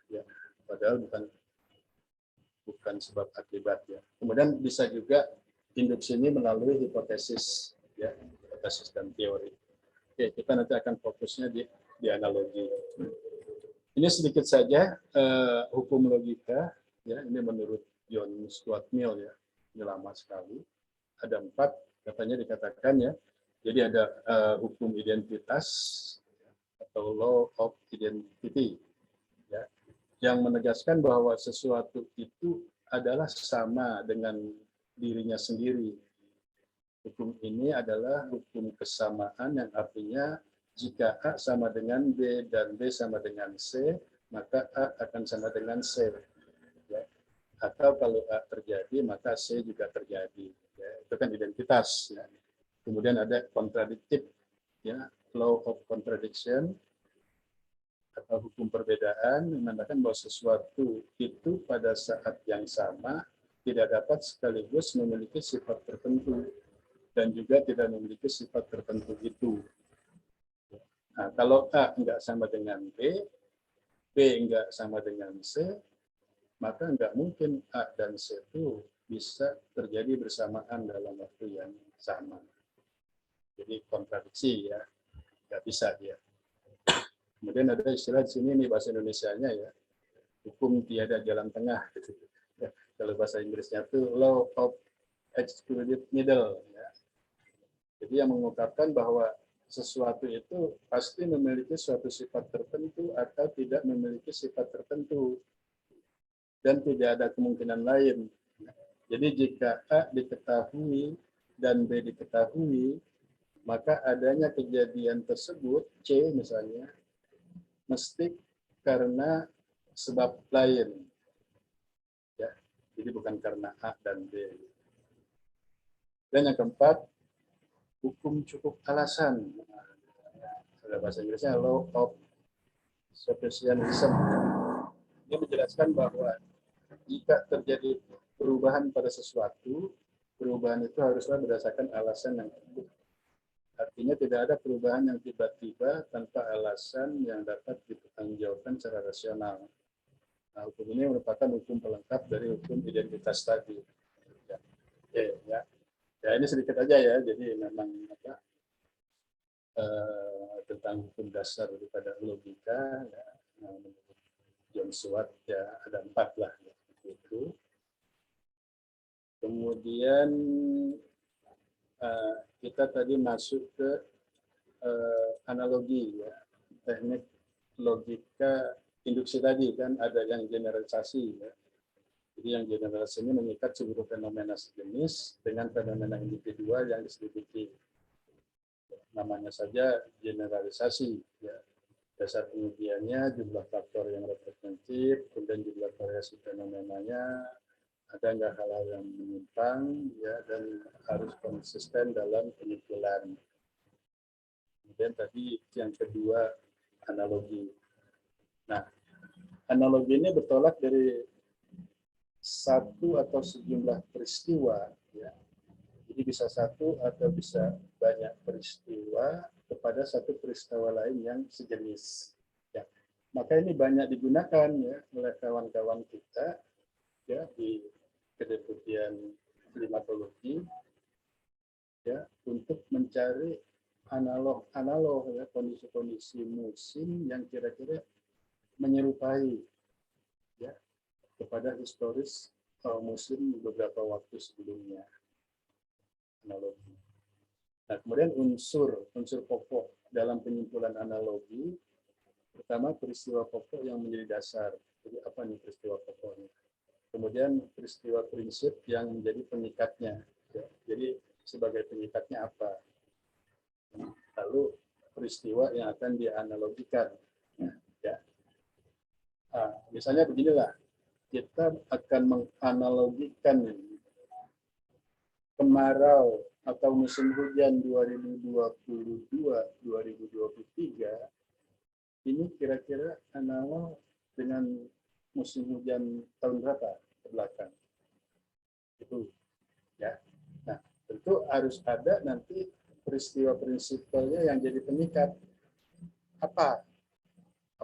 ya, padahal bukan sebab akibat ya. Kemudian bisa juga induksi ini melalui hipotesis ya, hipotesis dan teori. Oke, kita nanti akan fokusnya di analogi. Ini sedikit saja hukum logika ya, ini menurut John Stuart Mill ya. Ini lama sekali. Ada 4 katanya dikatakan ya. Jadi ada hukum identitas atau law of identity ya, yang menegaskan bahwa sesuatu itu adalah sama dengan dirinya sendiri. Hukum ini adalah hukum kesamaan yang artinya jika A sama dengan B dan B sama dengan C, maka A akan sama dengan C. Ya. Atau kalau A terjadi, maka C juga terjadi. Ya. Itu kan identitas. Ya. Kemudian ada contradictive, ya, law of contradiction, atau hukum perbedaan, mengatakan bahwa sesuatu itu pada saat yang sama tidak dapat sekaligus memiliki sifat tertentu dan juga tidak memiliki sifat tertentu itu. Nah, kalau A enggak sama dengan B, B enggak sama dengan C, maka enggak mungkin A dan C itu bisa terjadi bersamaan dalam waktu yang sama. Jadi kontradiksi ya, nggak bisa dia. Kemudian ada istilah di sini nih bahasa Indonesianya ya, hukum tiada jalan tengah. Ya, kalau bahasa Inggrisnya itu law of excluded middle. Ya. Jadi yang mengungkapkan bahwa sesuatu itu pasti memiliki suatu sifat tertentu atau tidak memiliki sifat tertentu dan tidak ada kemungkinan lain. Jadi jika A diketahui dan B diketahui, maka adanya kejadian tersebut, C misalnya, mesti karena sebab lain. Ya, jadi bukan karena A dan B. Dan yang keempat, hukum cukup alasan. Ada bahasa Inggrisnya law of sufficiency. Ini menjelaskan bahwa jika terjadi perubahan pada sesuatu, perubahan itu haruslah berdasarkan alasan yang cukup. Artinya tidak ada perubahan yang tiba-tiba tanpa alasan yang dapat dipertanggungjawabkan secara rasional. Nah, hukum ini merupakan hukum pelengkap dari hukum identitas tadi. Ya, ya. Ya ini sedikit aja ya. Jadi memang tentang hukum dasar daripada logika. Ya, menurut John Stuart ya ada 4 lah. Ya, itu. Kemudian kita tadi masuk ke analogi ya, teknik logika induksi tadi kan ada yang generalisasi ya. Jadi yang generalisasi ini mengikat seluruh fenomena sejenis dengan fenomena individual yang diselidiki. Namanya saja generalisasi ya. Dasar pengujiannya jumlah faktor yang representatif, kemudian jumlah variasi fenomenanya, ada nggak hal-hal yang menyimpang ya, dan harus konsisten dalam penyimpulan. Kemudian tadi yang kedua analogi. Nah, analogi ini bertolak dari satu atau sejumlah peristiwa ya. Jadi bisa satu atau bisa banyak peristiwa kepada satu peristiwa lain yang sejenis ya. Maka ini banyak digunakan ya oleh kawan-kawan kita ya di kedeputian klimatologi ya untuk mencari analog ya kondisi-kondisi musim yang kira-kira menyerupai ya kepada historis musim beberapa waktu sebelumnya analogi. Nah, kemudian unsur pokok dalam penyimpulan analogi pertama peristiwa pokok yang menjadi dasar. Jadi apa nih peristiwa pokoknya? Kemudian peristiwa prinsip yang menjadi pengikatnya. Ya. Jadi sebagai pengikatnya apa? Lalu peristiwa yang akan dianalogikan. Ya. Nah, misalnya beginilah, kita akan menganalogikan kemarau atau musim hujan 2022-2023 ini kira-kira analog dengan musim hujan tahun berapa ke belakang. Itu ya. Nah, tentu harus ada nanti peristiwa prinsipalnya yang jadi pengikat. Apa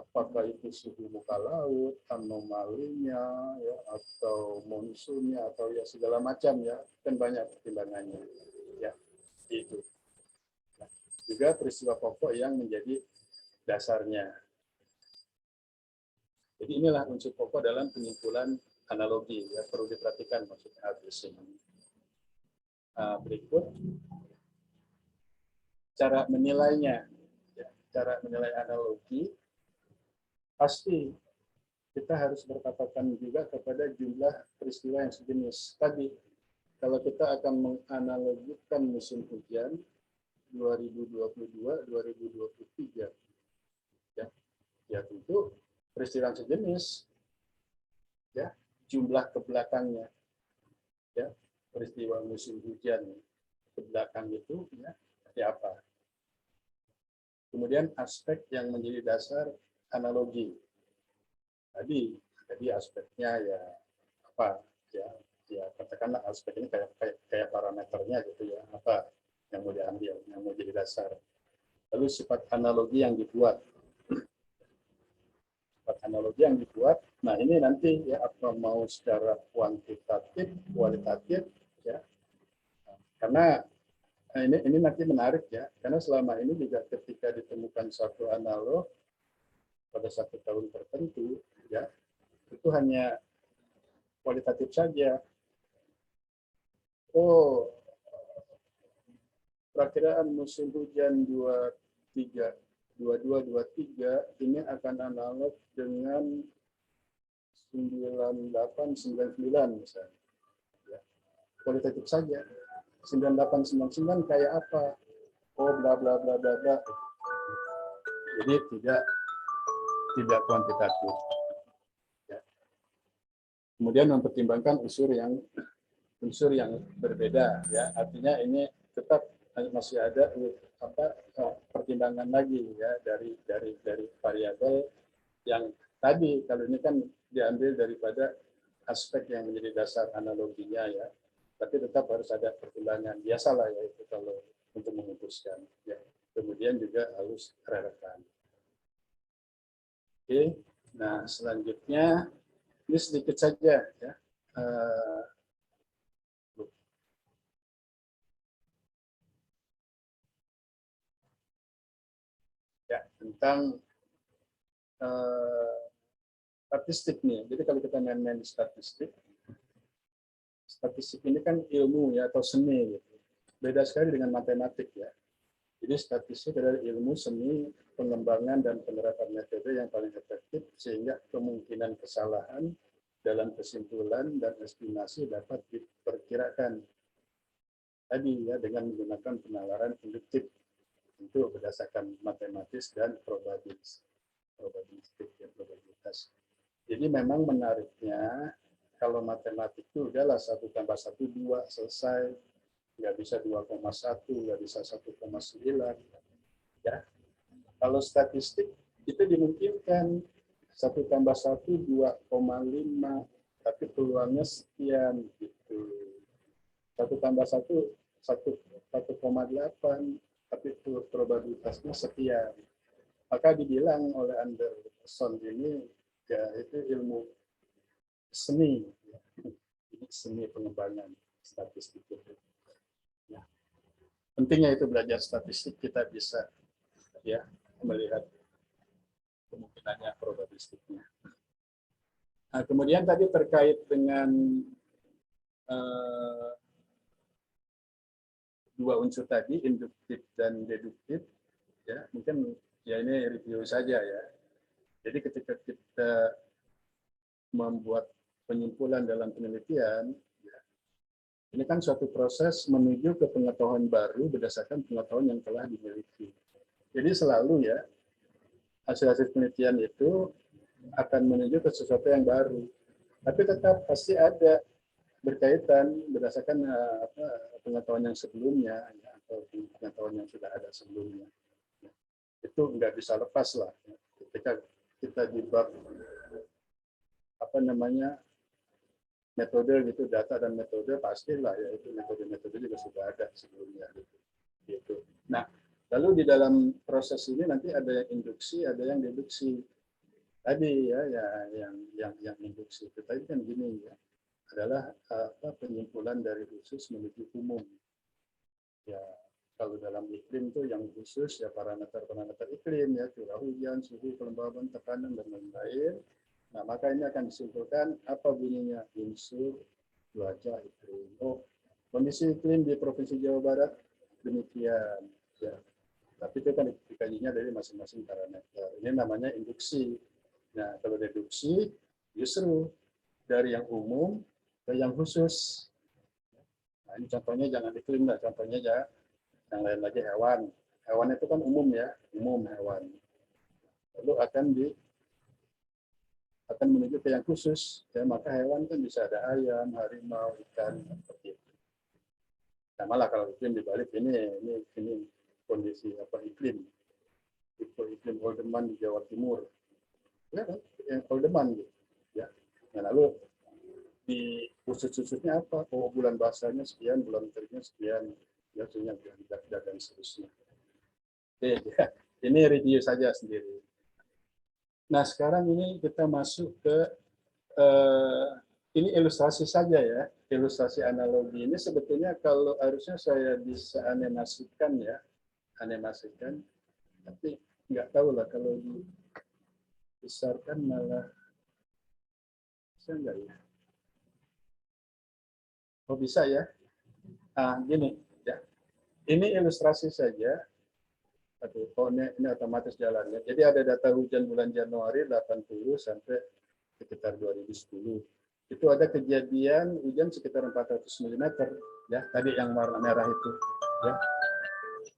apakah itu suhu muka laut, anomalinya, ya, atau monsunnya, atau ya segala macam ya, kan banyak pertimbangannya. Ya, itu. Nah, juga peristiwa pokok yang menjadi dasarnya. Jadi inilah unsur pokok dalam penyimpulan analogi, ya perlu diperhatikan maksudnya habis ini. Berikut cara menilainya, ya, cara menilai analogi pasti kita harus berpatokan juga kepada jumlah peristiwa yang sejenis. Tadi kalau kita akan menganalogikan musim hujan 2022-2023, ya tentu peristiwa yang sejenis, ya jumlah ke belakangnya, ya peristiwa musim hujan ke belakang itu ya seperti apa. Kemudian aspek yang menjadi dasar analogi tadi aspeknya ya apa ya katakanlah aspek ini kayak parameternya gitu ya, apa yang mau diambil, yang mau jadi dasar. Lalu sifat analogi yang dibuat. Nah ini nanti ya apa mau secara kuantitatif, kualitatif ya. Karena ini nanti menarik ya, karena selama ini juga ketika ditemukan satu analog pada satu tahun tertentu ya, itu hanya kualitatif saja. Oh, perakiraan musim hujan 22-23 ini akan analog dengan 9899 misalnya. Ya. Kualitatif saja. 9899 kayak apa? Oh, bla bla bla bla bla. Jadi tidak kuantitatif. Ya. Kemudian mempertimbangkan unsur yang berbeda, ya artinya ini tetap masih ada pertimbangan lagi ya dari variabel yang tadi, kalau ini kan diambil daripada aspek yang menjadi dasar analoginya ya, tapi tetap harus ada pertimbangan biasalah ya itu kalau untuk memutuskan ya. Kemudian juga harus relevan. Oke, nah selanjutnya ini sedikit saja ya. Ya, tentang statistik nih. Jadi kalau kita main-main statistik ini kan ilmu ya atau seni gitu. Beda sekali dengan matematik ya. Jadi statistik adalah ilmu seni pengembangan dan penerapan metode yang paling efektif sehingga kemungkinan kesalahan dalam kesimpulan dan estimasi dapat diperkirakan tadi ya dengan menggunakan penalaran induktif itu berdasarkan matematis dan probabilitas. Jadi memang menariknya kalau matematik itu udahlah 1 + 1 2 selesai, nggak bisa 2,1, nggak bisa 1,9 ya. Kalau statistik itu dimungkinkan 1 + 1 2,5 tapi peluangnya sekian gitu. 1 + 1 1,8 tapi probabilitasnya sekian. Maka dibilang oleh Anderson ini ya itu ilmu seni, ini seni pengembangan statistik itu. Ya. Pentingnya itu belajar statistik, kita bisa ya melihat kemungkinannya, probabilistiknya. Nah, kemudian tadi terkait dengan dua unsur tadi, induktif dan deduktif, ya mungkin ya ini review saja ya. Jadi ketika kita membuat penyimpulan dalam penelitian, ya, ini kan suatu proses menuju ke pengetahuan baru berdasarkan pengetahuan yang telah dimiliki. Jadi selalu ya hasil-hasil penelitian itu akan menuju ke sesuatu yang baru, tapi tetap pasti ada berkaitan berdasarkan pengetahuan yang sebelumnya ya, atau pengetahuan yang sudah ada sebelumnya. Itu nggak bisa lepas lah. Ketika kita di bab metode gitu, data dan metode pastilah ya itu metode-metode juga sudah ada sebelumnya gitu. Nah, lalu di dalam proses ini nanti ada yang induksi, ada yang deduksi. tadi ya, yang induksi itu tadi kan gini ya, adalah penyimpulan dari khusus menuju umum. Ya, kalau dalam iklim itu yang khusus ya parameter-parameter iklim ya, curah hujan, suhu, kelembaban, tekanan dan lain-lain. Nah, maka ini akan disimpulkan apa bunyinya unsur cuaca iklim. Oh, kondisi iklim di Provinsi Jawa Barat demikian ya. Tapi itu kan dikajinya dari masing-masing parameter. Ini namanya induksi. Nah, kalau deduksi justru dari yang umum ke yang khusus. Nah, ini contohnya jangan iklim lah, contohnya aja yang lain lagi hewan. Hewan itu kan umum ya, umum hewan. Lalu akan menuju ke yang khusus. Ya, maka hewan kan bisa ada ayam, harimau, ikan, seperti itu. Nah, malah kalau iklim dibalik ini kondisi iklim. Iklim Oldeman di Jawa Timur. Ya kan, yang Oldeman gitu. Ya. Nah, lalu di khusus-khususnya apa? Oh, bulan basahnya sekian, bulan keringnya sekian, biasanya dan seterusnya. Oke, ya. Ini review saja sendiri. Nah, sekarang ini kita masuk ke ini ilustrasi saja ya. Ilustrasi analogi ini sebetulnya kalau harusnya saya bisa animasikan ya, animasikan, tapi nggak tahu lah kalau dibesarkan malah bisa nggak ya? Oh bisa ya. Ah gini ya. Ini ilustrasi saja. Aduh, oh ini otomatis jalannya. Jadi ada data hujan bulan Januari 80 sampai sekitar 2010. Itu ada kejadian hujan sekitar 400 mm ya. Tadi yang warna merah itu ya.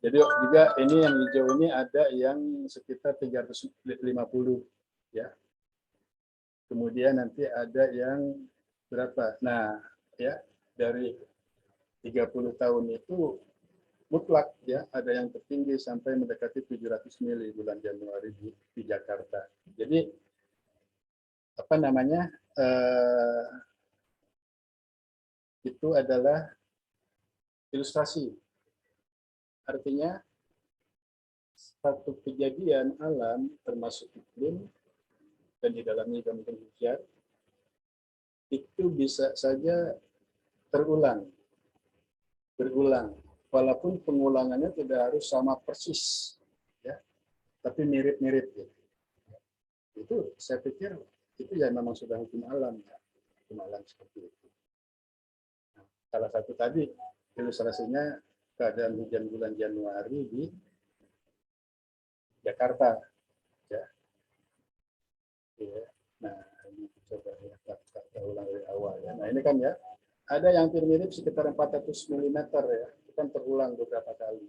Jadi juga ini yang hijau ini ada yang sekitar 350 ya. Kemudian nanti ada yang berapa? Nah, ya dari 30 tahun itu mutlak ya, ada yang tertinggi sampai mendekati 700 mili bulan Januari di Jakarta. Jadi apa namanya? Itu adalah ilustrasi. Artinya satu kejadian alam termasuk iklim dan di dalamnya juga mungkin hujan itu bisa saja berulang, walaupun pengulangannya tidak harus sama persis, ya, tapi mirip-mirip gitu. Itu saya pikir itu ya memang sudah hukum alam, ya. Hukum alam seperti itu. Nah, salah satu tadi ilustrasinya keadaan hujan bulan Januari di Jakarta, ya. Nah, ini coba ya, kita ulang dari awal ya. Nah, ini kan ya, ada yang mirip sekitar 400 mm ya, itu kan terulang beberapa kali.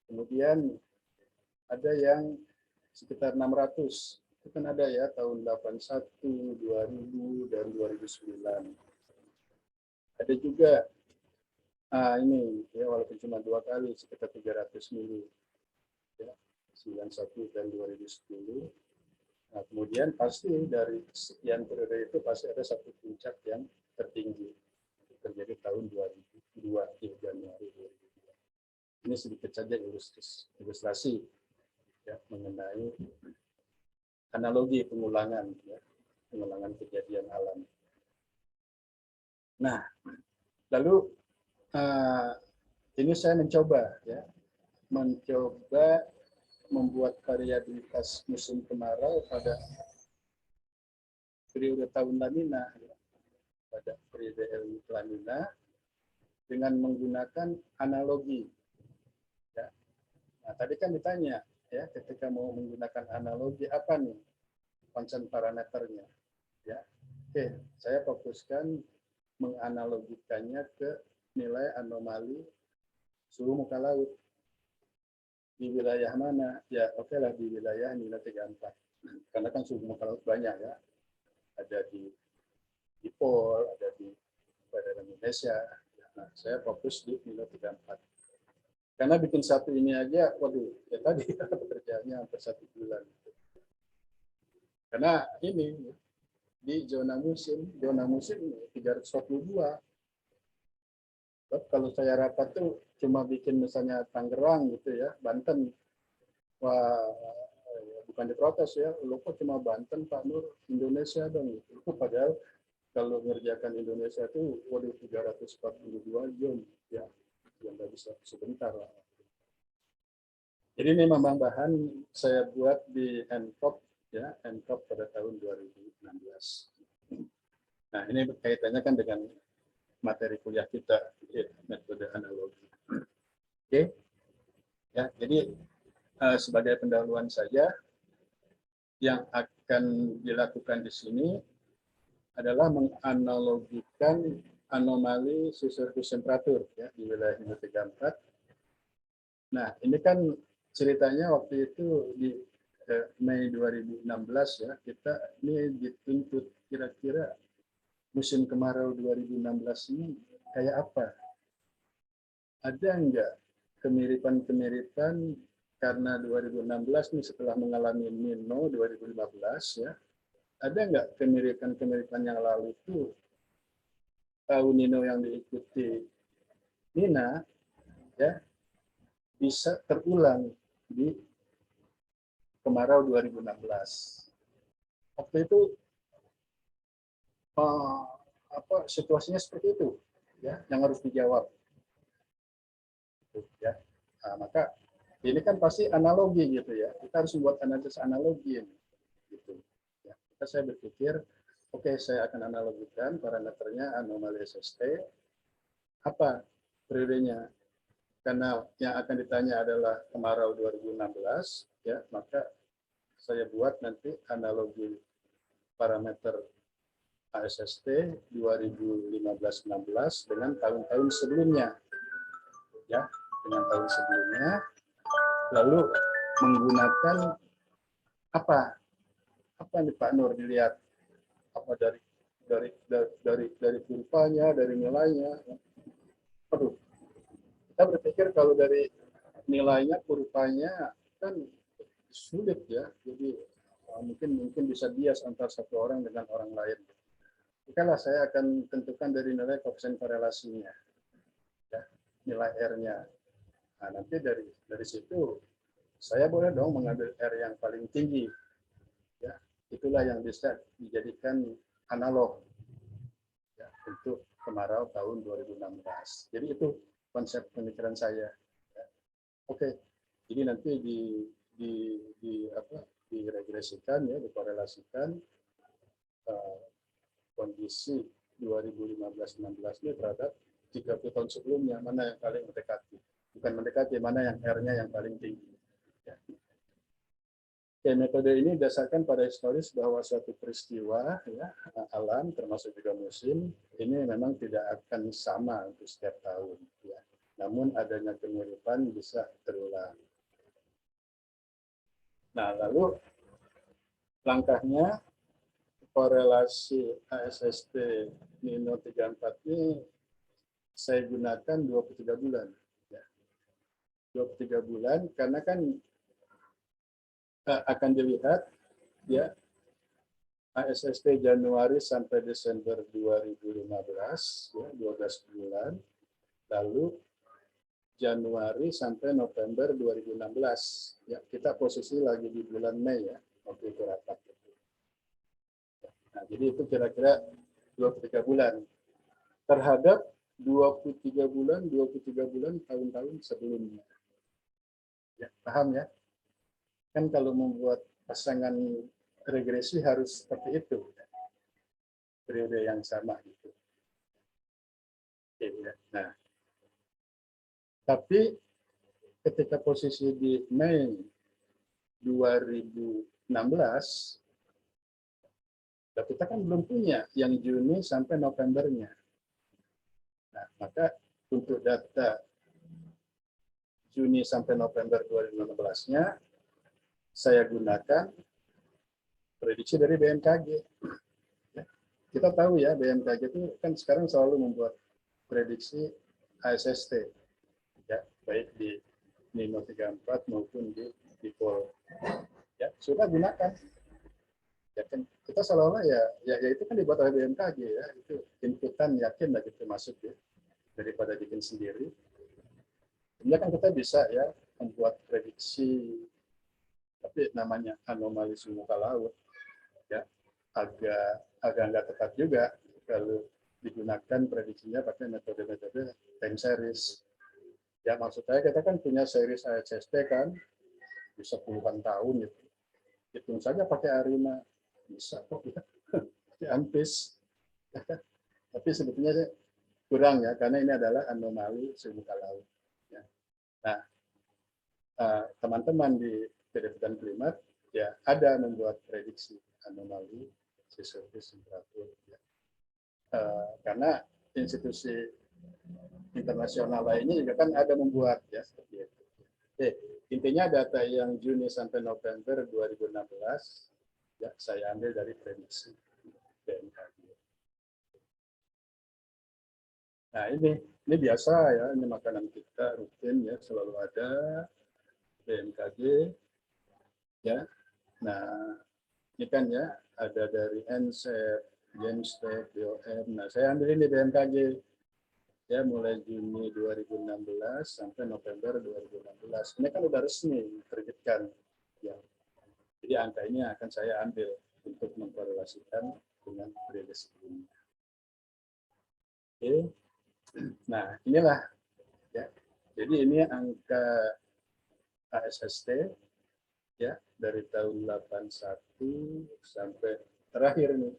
Kemudian ada yang sekitar 600, itu kan ada ya tahun 81, 2000 dan 2009. Ada juga ini ya walaupun cuma 2 kali sekitar 300 mili ya, 91 dan 2010. Nah, kemudian pasti dari sekian periode itu pasti ada satu puncak yang tertinggi terjadi tahun 2002 di Januari 2002. Ini sedikit saja ilustrasi ya, mengenai analogi pengulangan ya, pengulangan kejadian alam. Nah, lalu ini saya mencoba membuat variabilitas musim kemarau pada periode tahun La Nina, pada periode El La Nina dengan menggunakan analogi. Ya. Nah, tadi kan ditanya ya, ketika mau menggunakan analogi apa nih concern parameternya? Ya, oke, saya fokuskan menganalogikannya ke nilai anomali suhu muka laut. Di wilayah mana? Ya, oke lah di wilayah nilai 34. Karena kan suhu muka laut banyak ya. Ada di Pol, ada di perairan Indonesia. Nah, saya fokus di nilai 34. Karena bikin satu ini aja, waduh, ya tadi pekerjaannya hampir 1 bulan. Karena ini di zona musim 342. Kalau saya rapat tuh cuma bikin misalnya Tangerang gitu ya, Banten, wah bukan diprotes ya, lo kok cuma Banten Pak Nur, Indonesia dong gitu. Padahal kalau mengerjakan Indonesia itu waduh 342 jam ya, yang nggak bisa sebentar lah. Jadi ini memang bahan saya buat di NCOP ya, NCOP pada tahun 2016. Nah ini kaitannya kan dengan materi kuliah kita, ya, metode analogi. Oke, ya jadi sebagai pendahuluan saja yang akan dilakukan di sini adalah menganalogikan anomali surface temperature ya, di wilayah Indo 34. Nah, ini kan ceritanya waktu itu di Mei 2016 ya, kita ini dituntut kira-kira musim kemarau 2016 ini kayak apa? Ada enggak kemiripan-kemiripan karena 2016 ini setelah mengalami Nino 2015 ya, ada enggak kemiripan-kemiripan yang lalu itu tahun Nino yang diikuti Nina ya bisa terulang di kemarau 2016. Waktu itu situasinya seperti itu ya, yang harus dijawab ya. Nah, maka ini kan pasti analogi gitu ya, kita harus membuat analisis analogi gitu ya. Saya berpikir oke, saya akan analogikan parameternya anomali SST apa periodenya, karena yang akan ditanya adalah kemarau 2016 ya, maka saya buat nanti analogi parameter ASST 2015-16 dengan tahun-tahun sebelumnya ya, dengan tahun sebelumnya, lalu menggunakan apa nih Pak Nur dilihat apa dari kurvanya, dari nilainya. Aduh, kita berpikir kalau dari nilainya, kurvanya kan sulit ya, jadi mungkin bisa bias antar satu orang dengan orang lain. Ikalah saya akan tentukan dari nilai koefisien korelasinya, ya, nilai R-nya. Nah, nanti dari situ saya boleh dong mengambil R yang paling tinggi, ya, itulah yang bisa dijadikan analog ya, untuk kemarau tahun 2016. Jadi itu konsep pemikiran saya. Ya. Oke, jadi nanti diregresikan ya, dikorelasikan kondisi 2015-16 ini terhadap 30 tahun sebelumnya, mana yang paling mendekati. Bukan mendekati, mana yang R-nya yang paling tinggi. Ya. Oke, metode ini didasarkan pada historis bahwa suatu peristiwa ya, alam termasuk juga musim ini memang tidak akan sama untuk setiap tahun. Ya. Namun adanya kemiripan bisa terulang. Nah, lalu langkahnya korelasi ASST Nino 34 ini saya gunakan 23 bulan. Ya. 23 bulan karena kan akan dilihat ya ASST Januari sampai Desember 2015 ya, 12 bulan, lalu Januari sampai November 2016 ya, kita posisi lagi di bulan Mei ya waktu itu rapat. Nah, jadi itu kira-kira 23 bulan terhadap 23 bulan tahun-tahun sebelumnya. Ya, paham ya? Kan kalau membuat pasangan regresi harus seperti itu, periode yang sama gitu. Oke, ya. Nah, tapi ketika posisi di Mei 2016, kita kan belum punya yang Juni sampai Novembernya. Nah, maka untuk data Juni sampai November 2016-nya, saya gunakan prediksi dari BMKG. Kita tahu ya, BMKG itu kan sekarang selalu membuat prediksi ASST, ya, baik di Nino 34 maupun di Pol. Ya, sudah gunakan. Ya kan, kita seolah-olah ya itu kan dibuat oleh BMKG ya, itu inputan yakin lah gitu masuk ya, daripada bikin sendiri. Sebenarnya kan kita bisa ya membuat prediksi tapi namanya anomali suhu muka laut, ya agak nggak tepat juga kalau digunakan prediksinya pakai metode-metode time series. Ya maksud saya kita kan punya series ASST kan bisa puluhan tahun gitu. Hitung saja pakai ARIMA bisa kok ya. Pakai ANPIS. Tapi sebetulnya kurang ya karena ini adalah anomali suhu muka laut. Ya. Nah, teman-teman di Kedeputan Klimat ya ada membuat prediksi anomali sea surface temperature. Ya. Karena institusi internasional lainnya juga kan ada membuat ya seperti itu. Oke, intinya data yang Juni sampai November 2016 ya saya ambil dari prediksi BMKG. Nah ini biasa ya, ini makanan kita rutin ya selalu ada BMKG ya. Nah ini kan ya ada dari NSEP, Genstep, BOM. Nah saya ambil ini BMKG ya mulai Juni 2016 sampai November 2016. Ini kan udah resmi diterbitkan ya. Jadi angka ini akan saya ambil untuk mengkorelasikan dengan periode sebelumnya. Oke. Nah, inilah ya. Jadi ini angka ASST ya dari tahun 81 sampai terakhir nih.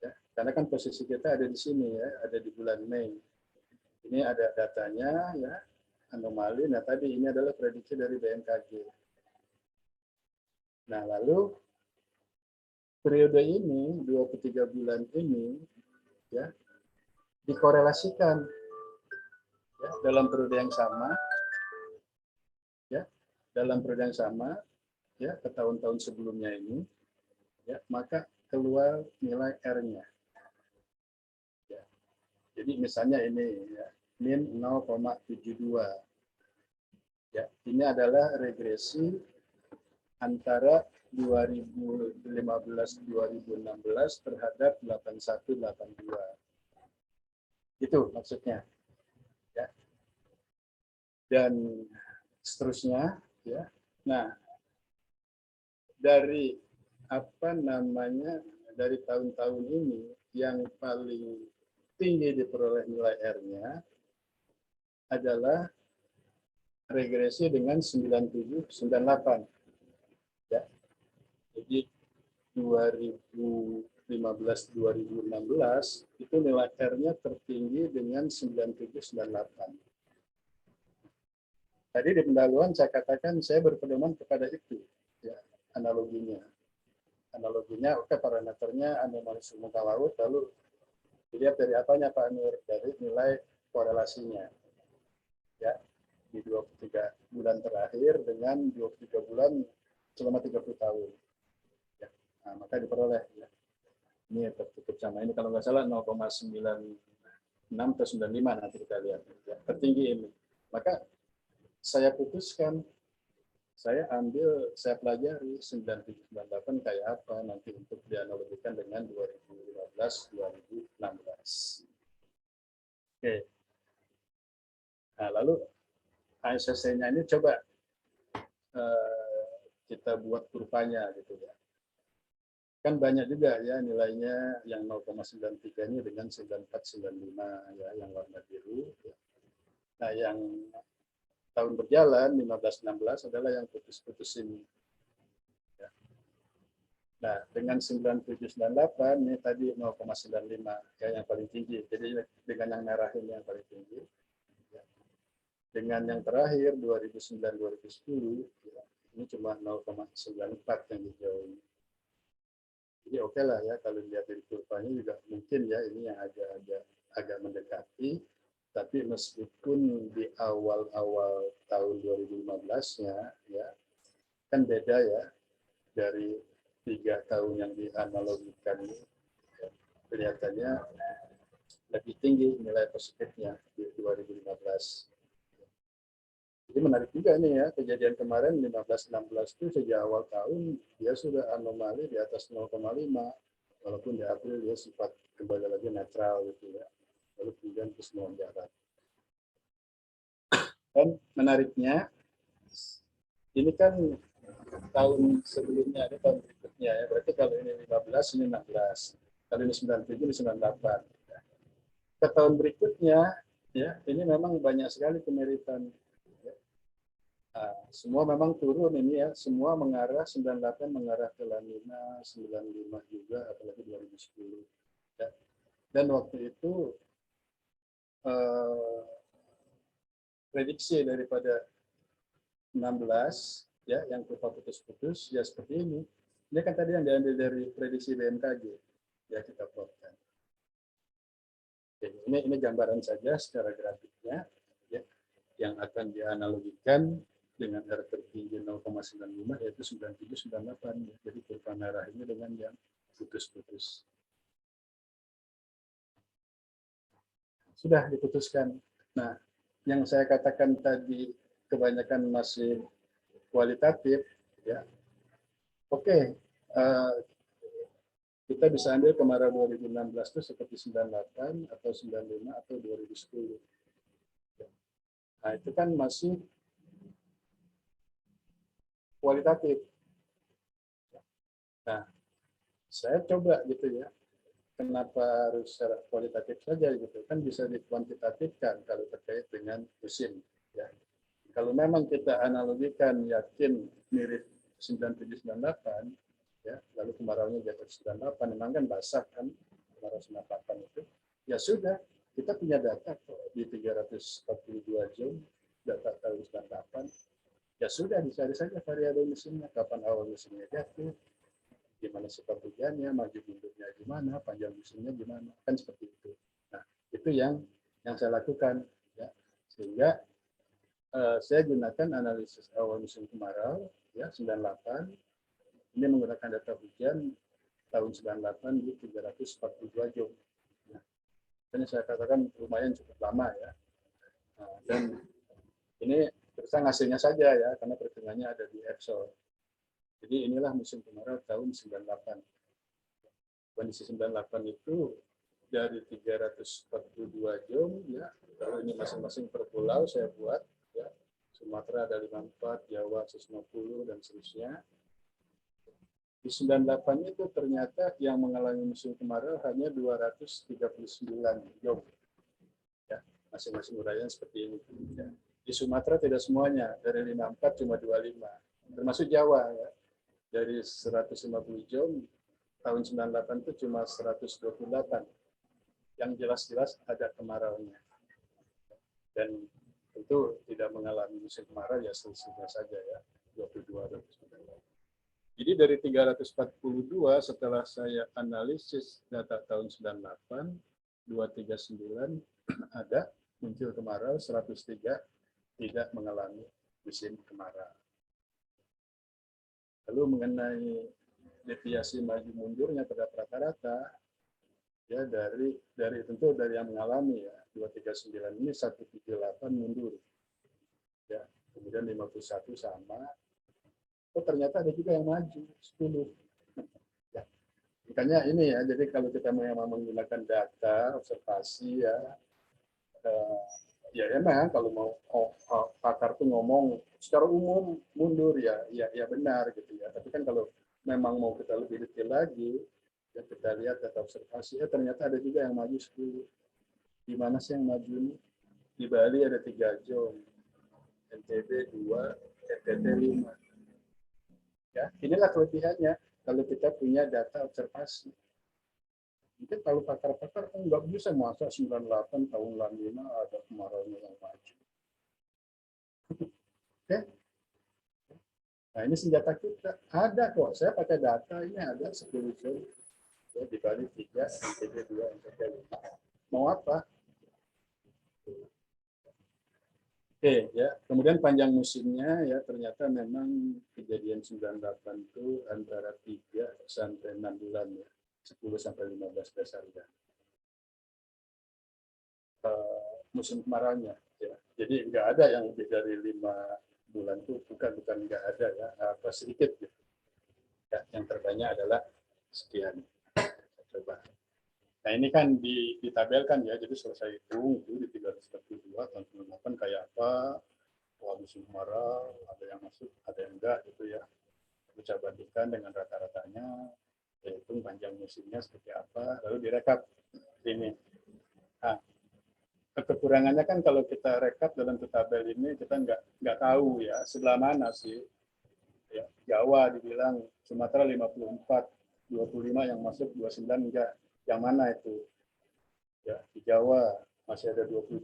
Ya, karena kan posisi kita ada di sini ya, ada di bulan Mei. Ini ada datanya ya, anomali. Nah, tadi ini adalah prediksi dari BMKG. Nah, lalu periode ini 23 bulan ini ya dikorelasikan ya, dalam periode yang sama ya, dalam periode yang sama ya ke tahun-tahun sebelumnya ini ya, maka keluar nilai R-nya. Ya. Jadi misalnya ini ya, min 0,72. Ya, ini adalah regresi antara 2015-2016 terhadap 81-82. Itu maksudnya. Ya. Dan seterusnya ya. Nah, dari apa namanya dari tahun-tahun ini yang paling tinggi diperoleh nilai R-nya adalah regresi dengan 97-98. Ya. Jadi 2015-2016 itu nilai R-nya tertinggi dengan 97-98. Tadi di pendahuluan saya katakan saya berpedoman kepada itu, ya, analoginya. Analoginya, oke, parameternya anomali suhu muka laut, lalu dilihat dari apanya Pak Nur, dari nilai korelasinya. Ya, di 23 bulan terakhir dengan 23 bulan selama 30 tahun. Ya, nah, maka diperoleh. Ya. Ini tertutup sama ini kalau nggak salah 0,96 atau 95 nanti kita lihat. Ya, tertinggi ini. Maka saya putuskan, saya pelajari 9798 kayak apa nanti untuk dianalogikan dengan 2015-2016. Oke. Nah, lalu ASST-nya ini coba kita buat kurvanya gitu ya. Kan banyak juga ya nilainya yang 0,93 ini dengan 9495 ya yang warna biru. Ya. Nah, yang tahun berjalan 15-16 adalah yang putus-putus ini. Ya. Nah, dengan 9798 ini tadi 0,95 ya yang paling tinggi. Jadi dengan yang merah ini yang paling tinggi. Ya. Dengan yang terakhir 2009-2010 ya, ini cuma 0,94 yang hijau ini. Jadi oke lah ya kalau dilihat dari kurvanya juga mungkin ya ini yang agak mendekati. Tapi meskipun di awal-awal tahun 2015-nya ya kan beda ya dari 3 tahun yang dianalogikan ini ya, kelihatannya lebih tinggi nilai positifnya di 2015. Jadi menarik juga nih ya kejadian kemarin 15-16 itu sejak awal tahun dia sudah anomali di atas 0,5 walaupun di April dia sempat kembali lagi netral gitu ya. Lalu kemudian terus melonjak. Dan menariknya, ini kan tahun sebelumnya, ini tahun berikutnya ya. Berarti kalau ini 15, ini 16. Kalau ini 97, ini 98. Ke tahun berikutnya, ya, ini memang banyak sekali kemiripan. Ya. Nah, semua memang turun ini ya, semua mengarah 98 mengarah ke La Nina, 95 juga, apalagi 2010. Ya. Dan waktu itu prediksi daripada 16 ya yang kurva putus-putus ya seperti ini. Ini kan tadi yang diambil dari prediksi BMKG ya kita plotkan. Ini gambaran saja secara grafiknya ya, yang akan dianalogikan dengan R tertinggi 0,95 yaitu 97, 98 ya. Jadi kurva merah ini dengan yang putus-putus. Sudah diputuskan. Nah, yang saya katakan tadi kebanyakan masih kualitatif ya. Oke, kita bisa ambil kemarau 2016 itu seperti 98 atau 95 atau 2010. Nah, itu kan masih kualitatif. Nah, saya coba gitu ya. Kenapa harus secara kualitatif saja gitu? Kan bisa dikuantitatifkan kalau terkait dengan musim ya. Kalau memang kita analogikan yakin mirip 9798 ya, lalu kemaraunya di atas 98 memang kan basah kan kemarau 98 itu. Ya sudah, kita punya data kok di 342 jam data tahun 98. Ya sudah dicari saja variabel musimnya, kapan awal musimnya jatuh, gimana sifat hujannya, maju mundurnya gimana, panjang musimnya gimana, kan seperti itu. Nah, itu yang saya lakukan ya. Sehingga saya gunakan analisis awal musim kemarau ya 98. Ini menggunakan data hujan tahun 98 di 342 jam. Nah, ini saya katakan lumayan cukup lama ya. Nah, dan ini terus hasilnya saja ya, karena perhitungannya ada di Excel. Jadi inilah musim kemarau tahun 98. Kondisi 98 itu dari 342 jam ya, kalau ini masing-masing per pulau saya buat ya. Sumatera ada 54, Jawa 150 dan seterusnya. Di 98 itu ternyata yang mengalami musim kemarau hanya 239 jam. Ya, masing-masing uraian seperti ini. Ya. Di Sumatera tidak semuanya, dari 54 cuma 25. Termasuk Jawa ya. Dari 150 jam tahun 98 itu cuma 128. Yang jelas-jelas ada kemaraunya. Dan tentu tidak mengalami musim kemarau ya selisihnya saja ya, 22 29. Jadi dari 342 setelah saya analisis data tahun 98, 239 ada muncul kemarau, 103 tidak mengalami musim kemarau. Lalu mengenai deviasi maju mundurnya terhadap rata-rata, ya dari tentu dari yang mengalami ya 239 ini 178 mundur, ya kemudian 51 sama. Oh ternyata ada juga yang maju 10. Ya. Makanya ini ya, jadi kalau kita memang menggunakan data observasi ya, ya memang kalau mau pakar tuh ngomong secara umum mundur ya benar gitu ya. Tapi kan kalau memang mau kita lebih detail lagi, ya kita lihat data observasi, ternyata ada juga yang maju 10. Di mana sih yang maju ini? Di Bali ada 3 jam, NTB 2, NTT 5. Ya, inilah kelebihannya kalau kita punya data observasi. Mungkin kalau pakar-pakar kan nggak bisa masa 98 tahun La Nina ada kemaraunya yang maju. Oke? Nah ini senjata kita. Ada kok, saya pakai data ini ada 10 jam. Ya, di Bali 3, NTB 2, NTT 5. Mau apa? Oke, ya. Kemudian panjang musimnya ya ternyata memang kejadian 98 itu antara 3 sampai 6 bulan ya. 10 sampai 15 Desember. Musim kemaraunya ya. Jadi nggak ada yang lebih dari 5 bulan itu bukan nggak ada ya, apa sedikit gitu. Ya, yang terbanyak adalah sekian. Coba. Nah ini kan ditabelkan ya, jadi selesai hitung itu di 342 tahun 98 kayak apa, musim kemarau, ada yang masuk, ada yang enggak gitu ya. kita bandingkan dengan rata-ratanya, yaitu panjang musimnya seperti apa, lalu direkap ini. Nah, kekurangannya kan kalau kita rekap dalam tabel ini kita nggak tahu ya sebelah mana sih. Ya, Jawa dibilang Sumatera 54, 25 yang masuk 29 enggak. Yang mana itu? Ya, di Jawa masih ada 22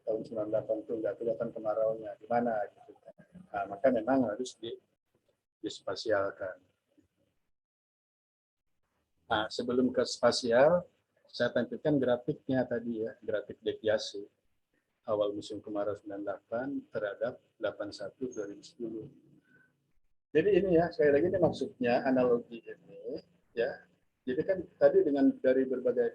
tahun 98 itu nggak kelihatan kemaraunya di mana gitu. Nah, maka memang harus dispasialkan. Nah, sebelum ke spasial, saya tampilkan grafiknya tadi ya, grafik deviasi awal musim kemarau 98 terhadap 81 2010. Jadi ini ya, sekali lagi ini maksudnya analogi ini ya. Jadi kan tadi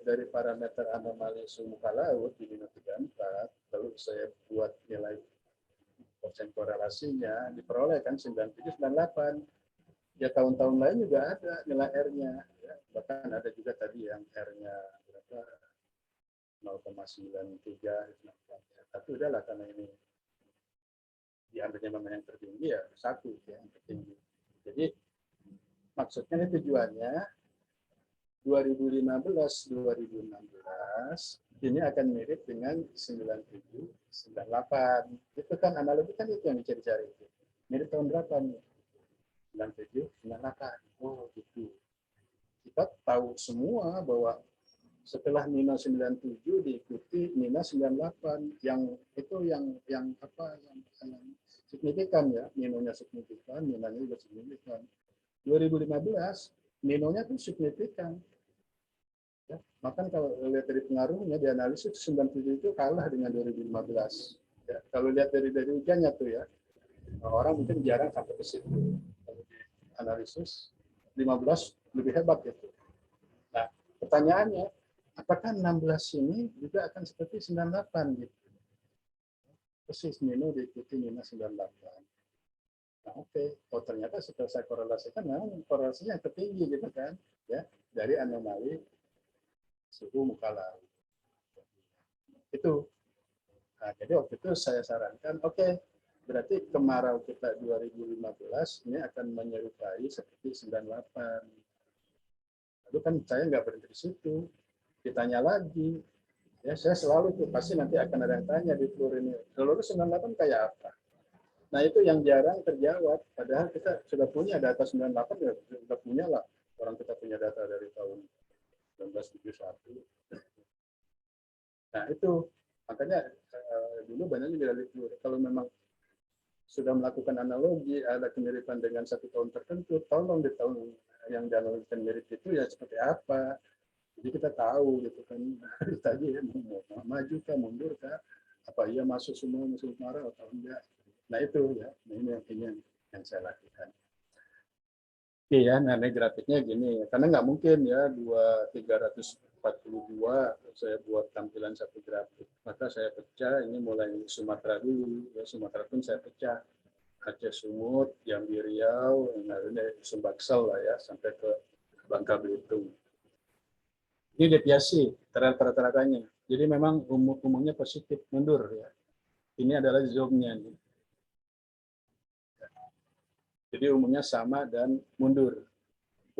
dari parameter anomali suhu muka laut di minus 34, lalu saya buat nilai persen korelasinya, diperoleh kan 97, 98. Ya tahun-tahun lain juga ada nilai R-nya. Ya. Bahkan ada juga tadi yang R-nya berapa 0,93. Tapi udahlah karena ini diambilnya memang yang tertinggi ya satu ya, yang tertinggi. Jadi maksudnya ini tujuannya 2015-2016 ini akan mirip dengan 97-98. Itu kan analogi kan itu yang dicari-cari. Mirip tahun berapa nih? 97, 98. Oh gitu. Kita tahu semua bahwa setelah Nino 97 diikuti Nino 98 yang itu yang signifikan ya, Ninonya signifikan, Ninonya juga signifikan. 2015 Ninonya pun signifikan. Ya, bahkan kalau lihat dari pengaruhnya di analisis 97 itu kalah dengan 2015. Ya, kalau lihat dari hujannya tuh ya, orang mungkin jarang sampai ke situ. Kalau di analisis 15 lebih hebat gitu. Nah, pertanyaannya, apakah 16 ini juga akan seperti 98 gitu? Persis Nino diikuti Nino 98. Nah, oke. Oh, ternyata setelah saya korelasikan, memang korelasinya yang tertinggi gitu kan, ya, dari anomali suhu muka laut. Itu. Nah, jadi waktu itu saya sarankan, oke, berarti kemarau kita 2015 ini akan menyerupai seperti 98. Lalu kan saya nggak berhenti di situ, ditanya lagi. Ya, saya selalu tuh pasti nanti akan ada yang tanya di floor ini, seluruh 98 kayak apa? Nah, itu yang jarang terjawab. Padahal kita sudah punya data 98, ya sudah punya lah. Orang kita punya data dari tahun 1971. Nah, itu makanya dulu banyak juga dari floor. Kalau memang sudah melakukan analogi, ada kemiripan dengan satu tahun tertentu, tolong di tahun yang dianalogikan mirip itu ya seperti apa. Jadi kita tahu gitu kan, tadi ya, mau maju kah, mundur kah, apa iya masuk semua musim kemarau atau enggak. Nah itu ya, nah, ini yang saya lakukan. Oke ya, nah ini grafiknya gini, karena nggak mungkin ya 342 saya buat tampilan satu grafik, maka saya pecah, ini mulai Sumatera dulu, ya Sumatera pun saya pecah, Aceh Sumut, Jambi Riau, nah ini Sumbaksel lah ya, sampai ke Bangka Belitung. Ini deviasi terhadap rata-ratanya. Jadi memang umumnya positif, mundur ya. Ini adalah zoomnya. Jadi umumnya sama dan mundur.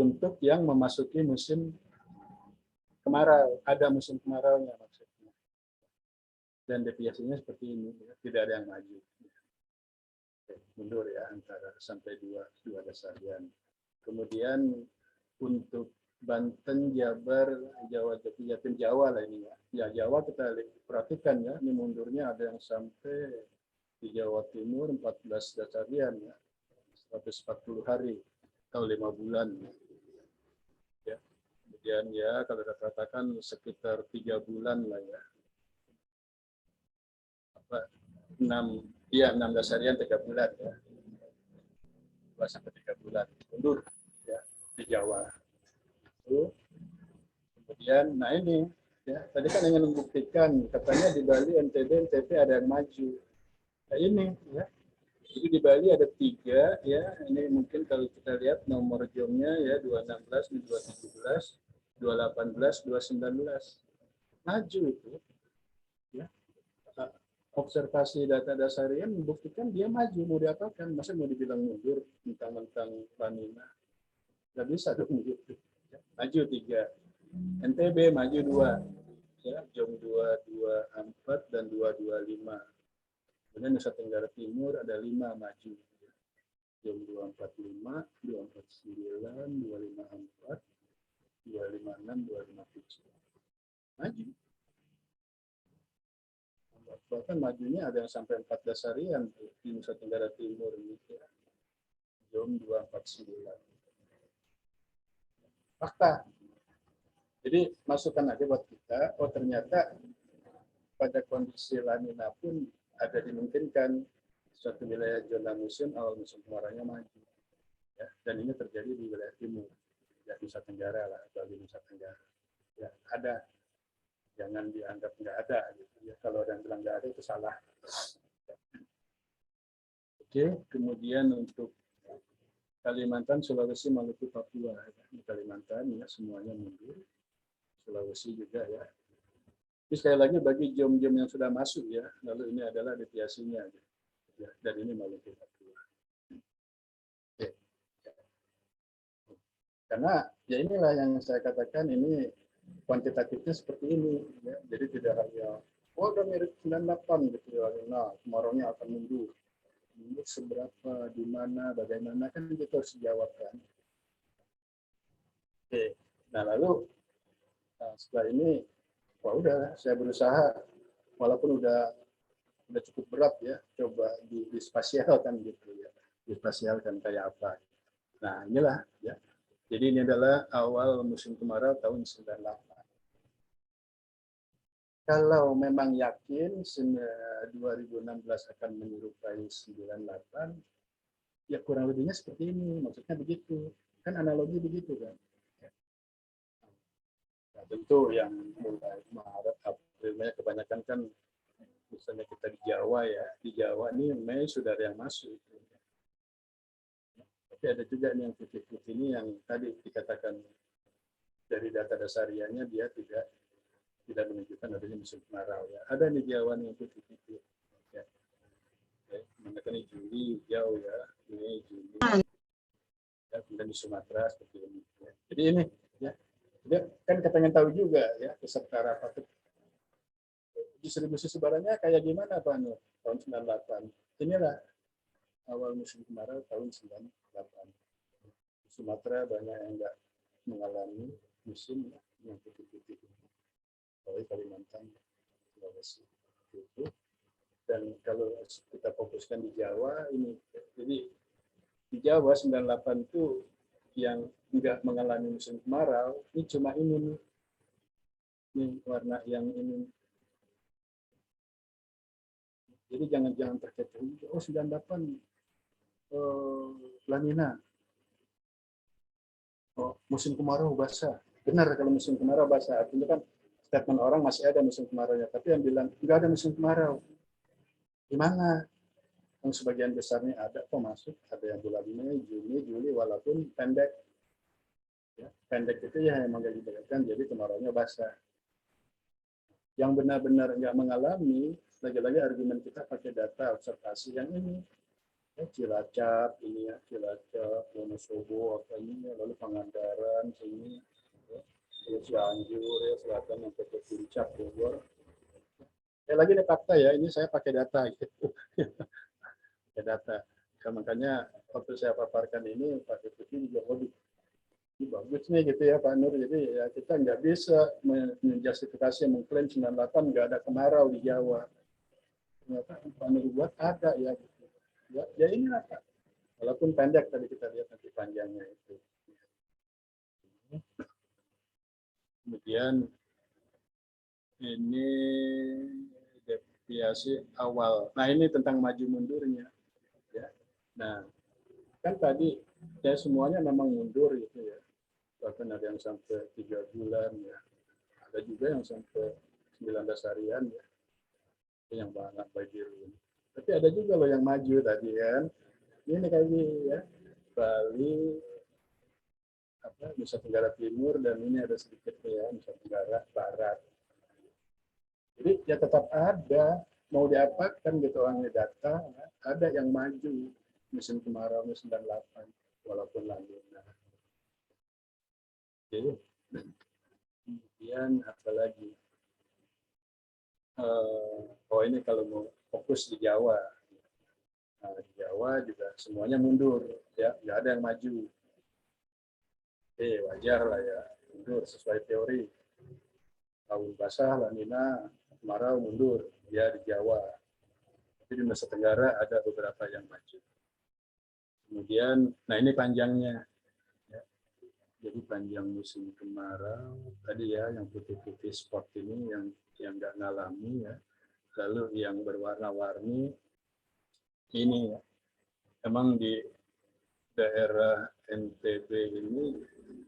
Untuk yang memasuki musim kemarau, ada musim kemaraunya maksudnya. Dan deviasinya seperti ini, ya. Tidak ada yang maju. Oke, mundur ya antara sampai dua dasarian. Kemudian untuk Banten, Jabar, Jawa, Jatim, Jawa lah ini ya. Ya Jawa kita perhatikan ya, ini mundurnya ada yang sampai di Jawa Timur 14 dasarian ya, 140 hari atau 5 bulan. Ya. Kemudian ya kalau kita katakan sekitar 3 bulan lah ya. 6 dasarian 3 bulan ya. 2 sampai 3 bulan mundur ya di Jawa. Kemudian, nah ini, ya, tadi kan ingin membuktikan, katanya di Bali, NTB, NTB ada yang maju. Nah ini, ya, jadi di Bali ada 3, ya, ini mungkin kalau kita lihat nomor jomnya ya 216, 217, 218, 219, maju itu, ya. observasi data dasarian membuktikan dia maju, mau diapakan, masa mau dibilang mundur tentang Lanina, nggak bisa dong gitu. Maju 3, NTB maju 2, ya, JOM 224 dan 225. Kemudian Nusa Tenggara Timur ada 5 maju, JOM 245, 249, 254, 256, 257. Maju. Bahkan majunya ada yang sampai 14 harian di Nusa Tenggara Timur gitu ya. JOM 249. Fakta. Jadi masukkan aja buat kita, oh ternyata pada kondisi lanina pun ada dimungkinkan suatu wilayah zona musim awal musim kemaraunya maju. Ya, dan ini terjadi di wilayah timur, ya Nusa Tenggara lah, atau di Nusa Tenggara. Ya, ada. Jangan dianggap nggak ada. Gitu. Ya, kalau ada yang bilang nggak ada itu salah. Oke, kemudian untuk Kalimantan, Sulawesi, Maluku, Papua. Di Kalimantan ya semuanya mundur. Sulawesi juga ya. Ini sekali lagi bagi jom-jom yang sudah masuk ya, lalu ini adalah deviasinya. Ya, dan ini Maluku, Papua. Oke. Karena ya inilah yang saya katakan ini kuantitatifnya seperti ini. Ya. Jadi tidak hanya, oh udah mirip 98 gitu ya, nah kemaraunya akan mundur. Mundur seberapa, di mana, bagaimana, kan itu harus dijawabkan. Oke, nah lalu setelah ini, wah udah saya berusaha, walaupun udah cukup berat ya, coba dispasialkan gitu ya, dispasialkan kayak apa. Nah inilah ya. Jadi ini adalah awal musim kemarau tahun 98. Kalau memang yakin 2016 akan menyerupai 98, ya kurang lebihnya seperti ini, maksudnya begitu. Kan analogi begitu kan. Nah, tentu yang mulai Maret, April, kebanyakan kan misalnya kita di Jawa ya, di Jawa ini Mei sudah ada yang masuk. Tapi ada juga nih yang putih-putih ini yang tadi dikatakan dari data dasariannya dia tidak menunjukkan adanya musim kemarau ya. Ada di Jawa nih yang putih-putih. Ya. Mereka ini Juli jauh ya, Mei, Juli. Ya, kemudian di Sumatera seperti ini. Ya. Jadi ini ya, dia kan kita ingin tahu juga ya peserta rapat distribusi sebarannya kayak gimana Pak Nur tahun 98. Inilah awal musim kemarau tahun 98. Di Sumatera banyak yang enggak mengalami musim yang putih-putih. Oleh Kalimantan, Sulawesi itu. Dan kalau kita fokuskan di Jawa ini, jadi di Jawa 98 itu yang enggak mengalami musim kemarau, ini cuma ini nih. Ini warna yang ini. Jadi jangan terkecoh. Oh 98 Lanina. Oh, musim kemarau basah. Benar kalau musim kemarau basah. Artinya kan statement orang masih ada musim kemarau-nya. Tapi yang bilang nggak ada musim kemarau. Di mana? Yang sebagian besarnya ada kok masuk. Ada yang bulan Mei, Juni, Juli, walaupun pendek. Ya, pendek itu ya memang gak dibedakan, jadi kemarau-nya basah. Yang benar-benar nggak mengalami, lagi-lagi argumen kita pakai data observasi yang ini. Cilacap ini ya, Cilacap, Wonosobo apa ini ya, lalu Pangandaran sini ya, terus Cianjur ya, selatan sampai ke Puncak Bogor. Ya lagi ada fakta ya, ini saya pakai data gitu. Pakai data. Ya, makanya waktu saya paparkan ini Pak Deputi juga waduh ini bagus nih gitu ya Pak Nur. Jadi ya kita nggak bisa menjustifikasi mengklaim 98 nggak ada kemarau di Jawa. Ternyata Pak Nur buat ada ya. Ya inilah Pak. Walaupun pendek tadi kita lihat nanti panjangnya itu. Kemudian ini deviasi awal. Nah ini tentang maju mundurnya. Ya. Nah kan tadi ya semuanya memang mundur gitu ya. Bahkan ada yang sampai 3 bulan ya. Ada juga yang sampai 19 harian ya. Yang banget banjir ini. Tapi ada juga loh yang maju tadi kan. Ini kali ya. Bali, Nusa Tenggara Timur, dan ini ada sedikit ya Nusa Tenggara Barat. Jadi ya tetap ada mau diapakan gitu orangnya data, ya, ada yang maju musim kemarau 98 walaupun La Nina. Oke. Kemudian apalagi? Oh ini kalau mau fokus di Jawa. Nah, di Jawa juga semuanya mundur, ya nggak ada yang maju. Oke, wajar lah ya, mundur sesuai teori. Tahun basah, La Nina, kemarau mundur, ya di Jawa. Tapi di Nusa Tenggara ada beberapa yang maju. Kemudian, nah ini panjangnya. Ya. Jadi panjang musim kemarau, tadi ya yang putih-putih spot ini yang nggak ngalami ya. Lalu yang berwarna-warni ini ya. Emang di daerah NTB ini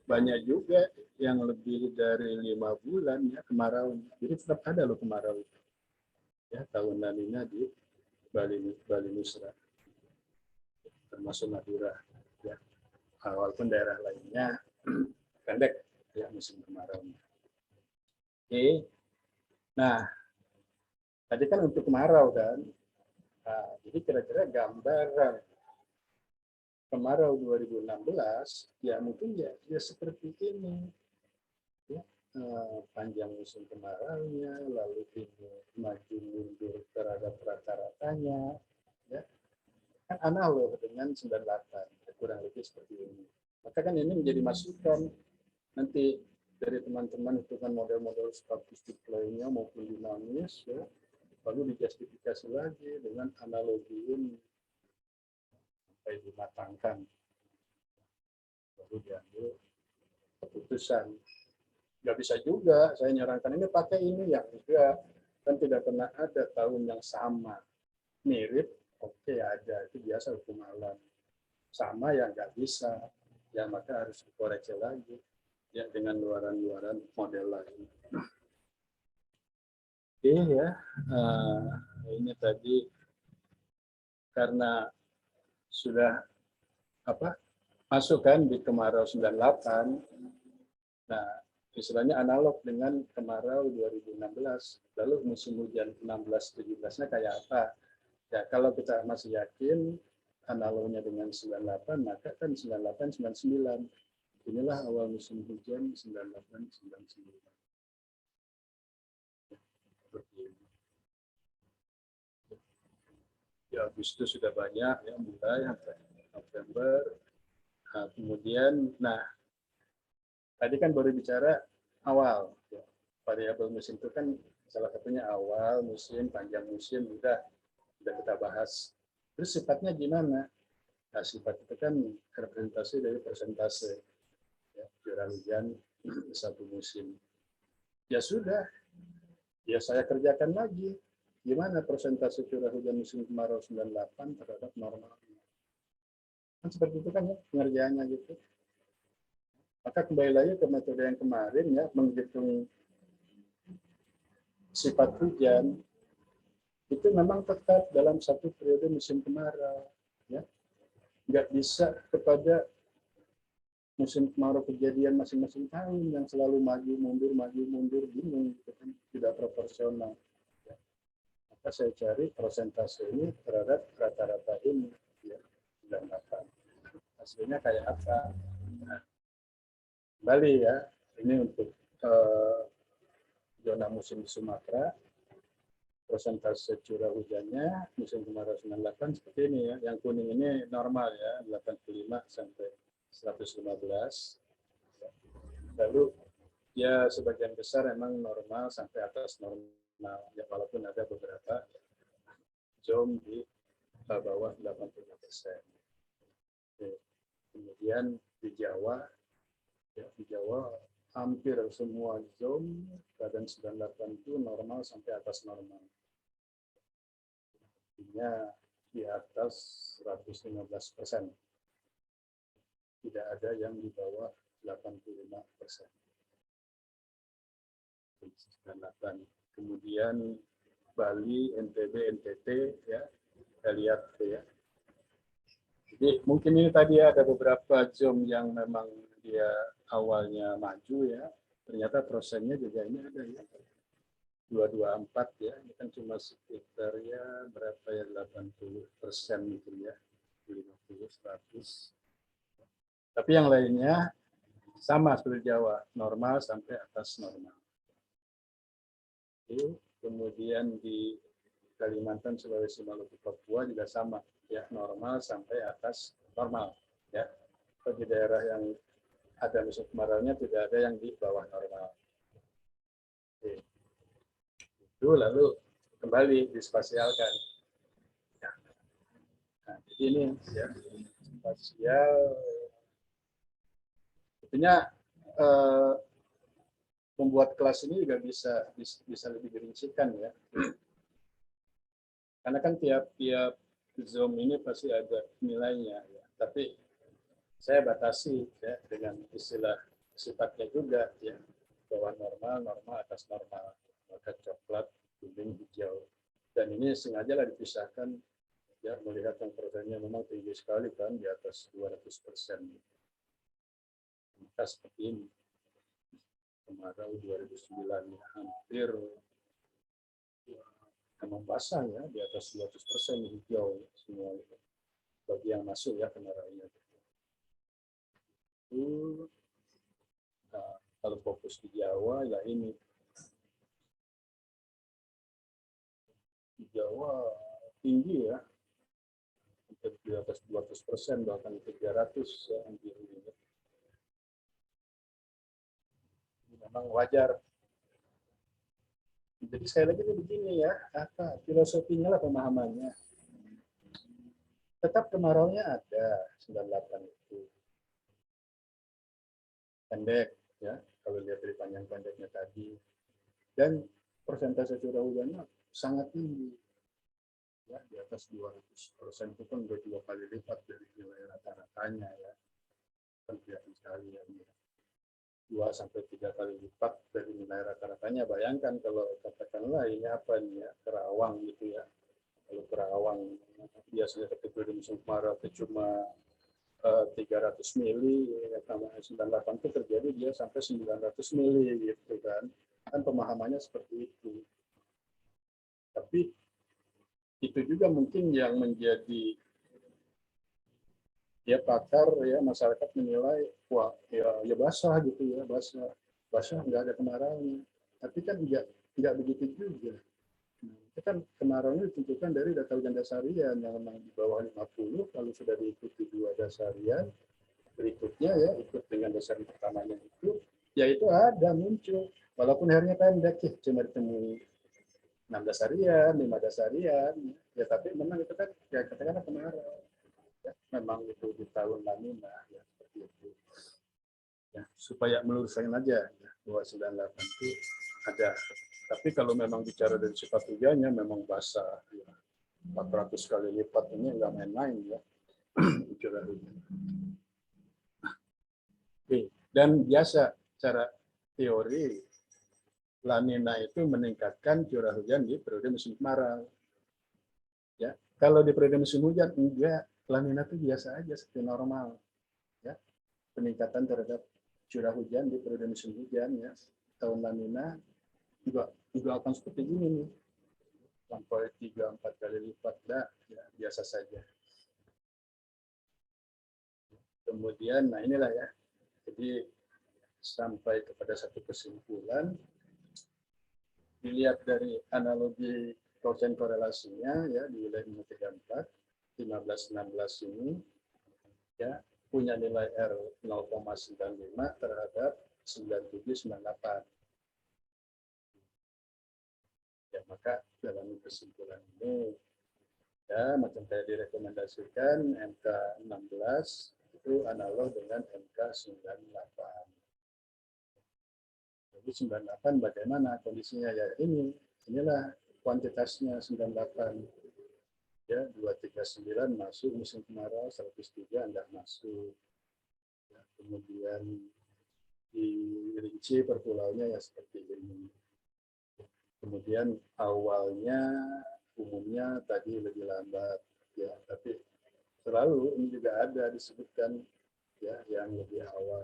banyak juga yang lebih dari 5 bulan ya kemarau. Jadi tetap ada loh kemarau itu. Ya, tahun La Nina di Bali Nusra, termasuk Madura. Ya. Walaupun daerah lainnya pendek ya musim kemarau. Oke. Nah, tadi kan untuk kemarau kan. Nah, jadi kira-kira gambaran kemarau 2016 ya mungkin ya seperti ini. Ya, panjang musim kemaraunya, lalu ini maju mundur terhadap rata-ratanya, ya kan analog dengan 98, kurang lebih seperti ini. Maka kan ini menjadi masukan nanti dari teman-teman itu kan model-model statistik lainnya maupun dinamis, ya, lalu dijustifikasi lagi dengan analogi ini sampai dimatangkan, lalu diambil keputusan. Nggak bisa juga saya nyarankan ini pakai ini yang juga kan tidak pernah ada tahun yang sama mirip. Oke, ada itu biasa hukum alam. Sama ya nggak bisa ya, maka harus dikoreksi lagi ya dengan luaran-luaran model lain. Oke ya, ini tadi karena sudah masuk kan di kemarau 98. Nah, istilahnya analog dengan kemarau 2016. Lalu musim hujan 16-17-nya kayak apa? Ya, kalau kita masih yakin analognya dengan 98, maka kan 98-99. Inilah awal musim hujan 98-99. Di Agustus sudah banyak, ya mulai sampai November. Nah, kemudian, tadi kan baru bicara awal. Ya. Variabel musim itu kan salah satunya awal musim, panjang musim, sudah kita bahas. Terus sifatnya gimana? Nah, sifat itu kan representasi dari persentase ya, curah hujan satu musim. Ya sudah, ya saya kerjakan lagi. Gimana persentase curah hujan musim kemarau 98 terhadap normal? Kan seperti itu kan ya pengerjaannya gitu. Maka kembali lagi ke metode yang kemarin ya, menghitung sifat hujan itu memang tetap dalam satu periode musim kemarau. Ya. Nggak bisa kepada musim kemarau kejadian masing-masing tahun yang selalu maju mundur bingung, gitu kan, tidak proporsional. Ya. Maka saya cari persentase ini terhadap rata-rata ini, ya, 98. Hasilnya kayak apa? Nah, kembali ya, ini untuk zona musim di Sumatera, persentase curah hujannya musim kemarau 98 seperti ini ya. Yang kuning ini normal ya, 85 sampai 115. Lalu ya sebagian besar emang normal sampai atas normal ya, walaupun ada beberapa zone di bawah 85%. Kemudian di Jawa ya, di Jawa hampir semua zone badan 98 itu normal sampai atas normal. Artinya di atas 115%. Tidak ada yang di bawah 85%. Kemudian Bali, NTB, NTT ya, kita lihat ya. Jadi mungkin ini tadi ada beberapa zone yang memang dia awalnya maju ya, ternyata prosesnya juga ini ada ya. 224 ya, ini kan cuma sekitar ya berapa ya 80% gitu ya, 50, 100. Tapi yang lainnya sama seperti Jawa, normal sampai atas normal. Kemudian di Kalimantan, Sulawesi, Maluku, Papua juga sama, ya normal sampai atas normal. Ya, di daerah yang ada musim kemaraunya tidak ada yang di bawah normal. Oke. Itu lalu kembali dispasialkan. Nah, jadi ini ya spasial. Tentunya membuat kelas ini juga bisa lebih dirincikan ya. Karena kan tiap Zoom ini pasti ada nilainya ya. Tapi saya batasi ya dengan istilah sifatnya juga ya, bawah normal, normal, atas normal, maka coklat, kuning, hijau. Dan ini sengaja lah dipisahkan ya, melihat yang persennya memang tinggi sekali kan, di atas 200%. Maka seperti ini. Kemarau 2009 ya, hampir memang basah ya, di atas 200% hijau semua itu. Bagi yang masuk ya kemaraunya. Nah, kalau fokus di Jawa ya ini di Jawa tinggi ya, di atas 200%, bahkan 300 ya, hampir ini. Memang wajar. Jadi sekali lagi begini ya, apa filosofinya lah, pemahamannya. Tetap kemaraunya ada 98 itu. Pendek ya, kalau lihat dari panjang pendeknya tadi. Dan persentase curah hujannya sangat tinggi. Ya, di atas 200% itu kan udah 2 kali lipat dari nilai rata-ratanya ya. Kan kelihatan sekali ya. 2 sampai 3 kali lipat dari nilai rata-ratanya. Bayangkan kalau katakanlah ini apa nih ya, Kerawang gitu ya. Kalau Kerawang biasanya ketika di musim kemarau itu cuma 300 mili, tambah 98 itu terjadi dia sampai 900 mili gitu kan. Kan pemahamannya seperti itu. Tapi itu juga mungkin yang menjadi ya pakar ya, masyarakat menilai wah ya basah gitu ya, basah nggak ada kemaraunya. Tapi kan nggak begitu juga. Itu kan kemaraunya ditentukan dari data hujan dasarian yang memang di bawah 50, lalu sudah diikuti 2 dasarian berikutnya ya, ikut dengan dasar pertamanya itu, ya itu ada muncul. Walaupun harinya pendek ya, cuma ditemui 6 dasarian, 5 dasarian, ya tapi memang itu kan ya katakanlah kemarau. Ya, memang itu di tahun La Nina ya, seperti itu. Ya, supaya meluruskan aja ya, bahwa 98 itu ada. Tapi kalau memang bicara dari sifat hujannya memang basah ya. 400 kali lipat ini nggak main-main ya. Curah hujan. Oke. Dan biasa cara teori La Nina itu meningkatkan curah hujan di periode musim kemarau. Ya, kalau di periode musim hujan enggak, La Nina itu biasa aja seperti normal. Ya, peningkatan terhadap curah hujan di periode musim hujan ya, tahun La Nina juga akan seperti ini nih, sampai 3-4 kali lipat dah, ya, biasa saja. Kemudian, nah inilah ya, jadi sampai kepada satu kesimpulan, dilihat dari analogi koefisien korelasinya ya di wilayah 34, 15-16 ini ya punya nilai R 0,95 terhadap 97-98. Ya, maka dalam kesimpulan ini ya macam saya direkomendasikan MK 16 itu analog dengan MK 98. Jadi 98 bagaimana kondisinya ya, inilah kuantitasnya 98 ya, 239 masuk musim kemarau, 103 enggak masuk ya, kemudian dirinci per pulaunya ya seperti ini. Kemudian awalnya umumnya tadi lebih lambat ya, tapi selalu ini juga ada disebutkan ya yang lebih awal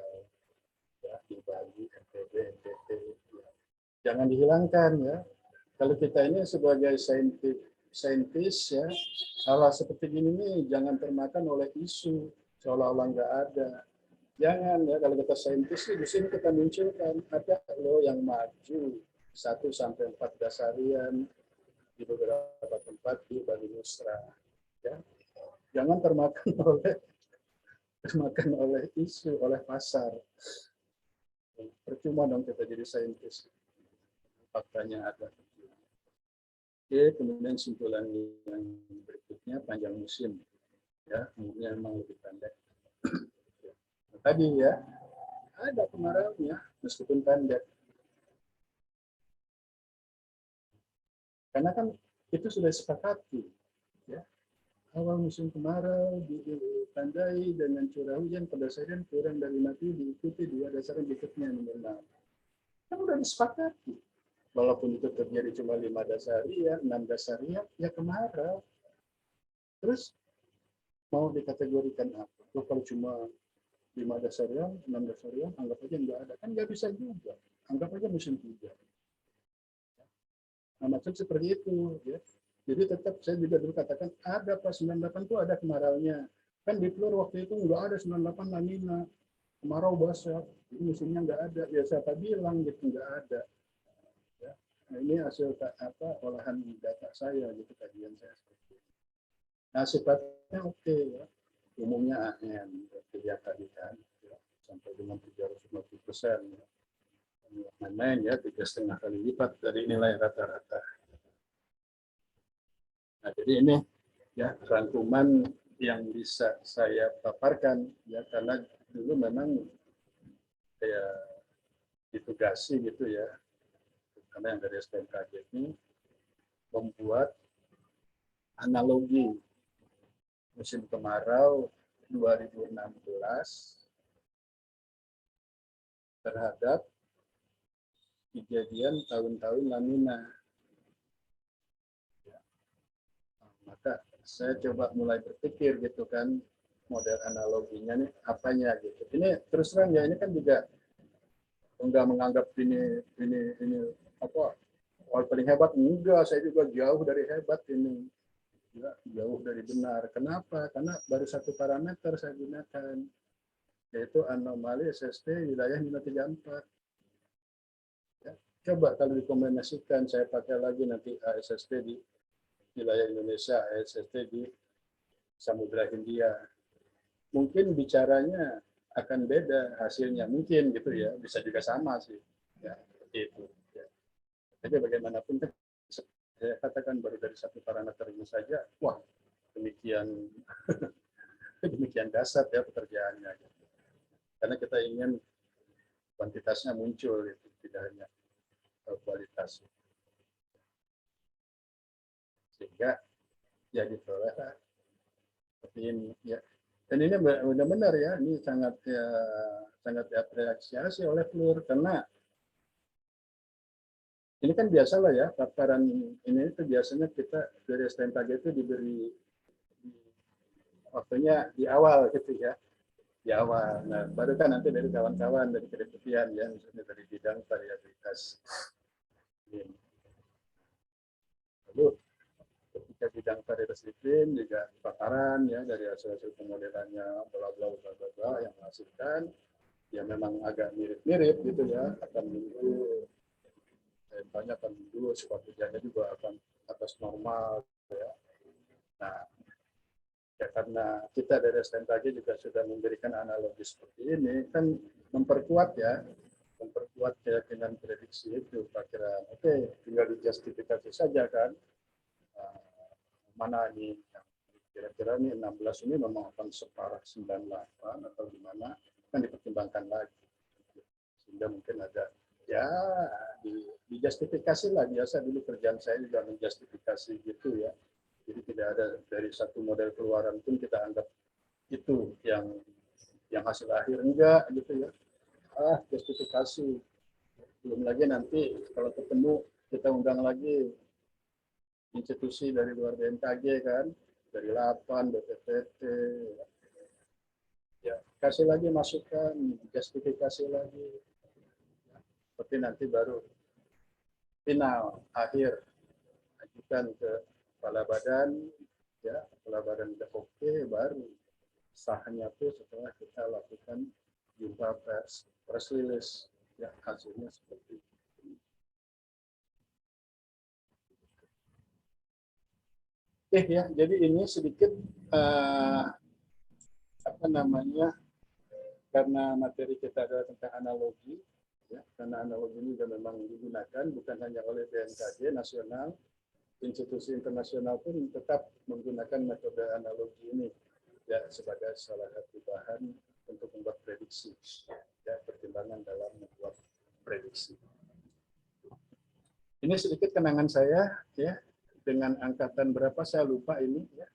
ya, di Bali, NTB, NTT ya. Jangan dihilangkan ya, Kalau kita ini sebagai saintis ya, hal seperti ini nih jangan termakan oleh isu seolah-olah nggak ada. Jangan ya, kalau kita saintis di sini kita munculkan ada loh yang maju 1 sampai 14 harian di beberapa tempat di Bali Nusra. Ya. Jangan termakan oleh isu, oleh pasar. Percuma dong kita jadi saintis. Faktanya ada. Oke, kemudian simpulan yang berikutnya panjang musim. Ya, umumnya memang lebih pendek. Tadi ya, ada kemaraunya meskipun pendek. Karena kan itu sudah disepakati. Ya. Awal musim kemarau ditandai dengan curah hujan pada dasarnya kurang dari 5 diikuti 2 dasaran berikutnya minimal. Kan sudah disepakati. Walaupun itu terjadi cuma 5 dasarian, 6 dasarian, ya kemarau. Terus mau dikategorikan apa? Kalau cuma 5 dasarian, 6 dasarian, anggap aja nggak ada. Kan nggak bisa juga. Anggap aja musim hujan. Nah, maksud seperti itu. Ya. Jadi tetap saya juga dulu katakan ada pas 98 itu ada kemaraunya. Kan di Telur waktu itu nggak ada 98 La Nina. Kemarau basah. Ini musimnya nggak ada. Ya siapa bilang gitu nggak ada. Ya. Nah, ini hasil olahan data saya gitu kajian saya. Nah sifatnya oke ya. Umumnya AN ya tadi kan ya. Sampai dengan 350%. Ya. Main-main ya 3,5 kali lipat dari nilai rata-rata. Nah, jadi ini ya rangkuman yang bisa saya paparkan ya karena dulu memang saya ditugasi gitu ya karena yang dari STMKJ ini membuat analogi musim kemarau 2016 terhadap kejadian tahun-tahun La Nina. Ya. Nah, maka saya coba mulai berpikir gitu kan model analoginya nih apanya gitu. Ini terus terang ya ini kan juga enggak menganggap ini apa paling hebat enggak, saya juga jauh dari hebat ini ya, jauh dari benar. Kenapa? Karena baru satu parameter saya gunakan yaitu anomali SST wilayah minus 34 ya. Coba kalau dikombinasikan saya pakai lagi nanti ASST di wilayah Indonesia, ASST di Samudra Hindia mungkin bicaranya akan beda hasilnya mungkin gitu ya, bisa juga sama sih ya seperti itu ya. Jadi bagaimanapun kan saya katakan baru dari satu parameter ini saja wah demikian demikian dasar ya pekerjaannya gitu. Karena kita ingin kuantitasnya muncul itu tidak hanya kualitas sehingga ya diperoleh seperti ini ya. Dan ini benar-benar ya, ini sangat diapresiasi oleh Flur karena ini kan biasalah ya paparan ini itu biasanya kita dari STMKG itu diberi waktunya di awal gitu ya, di awal. Nah baru kan nanti dari kawan-kawan dari kedeputian ya, misalnya dari bidang variabilitas. Lalu ketika bidang varietas iklim juga paparan ya dari hasil-hasil pemodelannya bla bla bla bla bla yang menghasilkan ya memang agak mirip-mirip gitu ya akan minggu banyak akan minggu sebab hujannya juga akan atas normal ya. Nah ya karena kita dari STMKG juga sudah memberikan analogi seperti ini kan memperkuat ya memperkuat keyakinan prediksi itu kira oke tinggal dijustifikasi saja kan mana ini kira-kira ini 16 ini memang akan separah 98 atau gimana kan dipertimbangkan lagi sehingga mungkin ada ya dijustifikasi lah biasa dulu kerjaan saya juga menjustifikasi gitu ya jadi tidak ada dari satu model keluaran pun kita anggap itu yang hasil akhir enggak gitu ya justifikasi belum lagi nanti kalau ketemu kita undang lagi institusi dari luar BMKG kan dari LAPAN, BPPT ya kasih lagi masukan justifikasi lagi seperti nanti baru final akhir, ajukan ke kepala badan, ya kepala badan udah oke, baru sahnya tuh setelah kita lakukan jumpa press release, ya hasilnya seperti itu. Ya, jadi ini sedikit apa namanya, karena materi kita adalah tentang analogi, ya, karena analogi ini juga memang digunakan bukan hanya oleh BMKG nasional, institusi internasional pun tetap menggunakan metode analogi ini, ya sebagai salah satu bahan untuk membuat prediksi, ya pertimbangan dalam membuat prediksi. Ini sedikit kenangan saya, ya dengan angkatan berapa saya lupa ini, ya.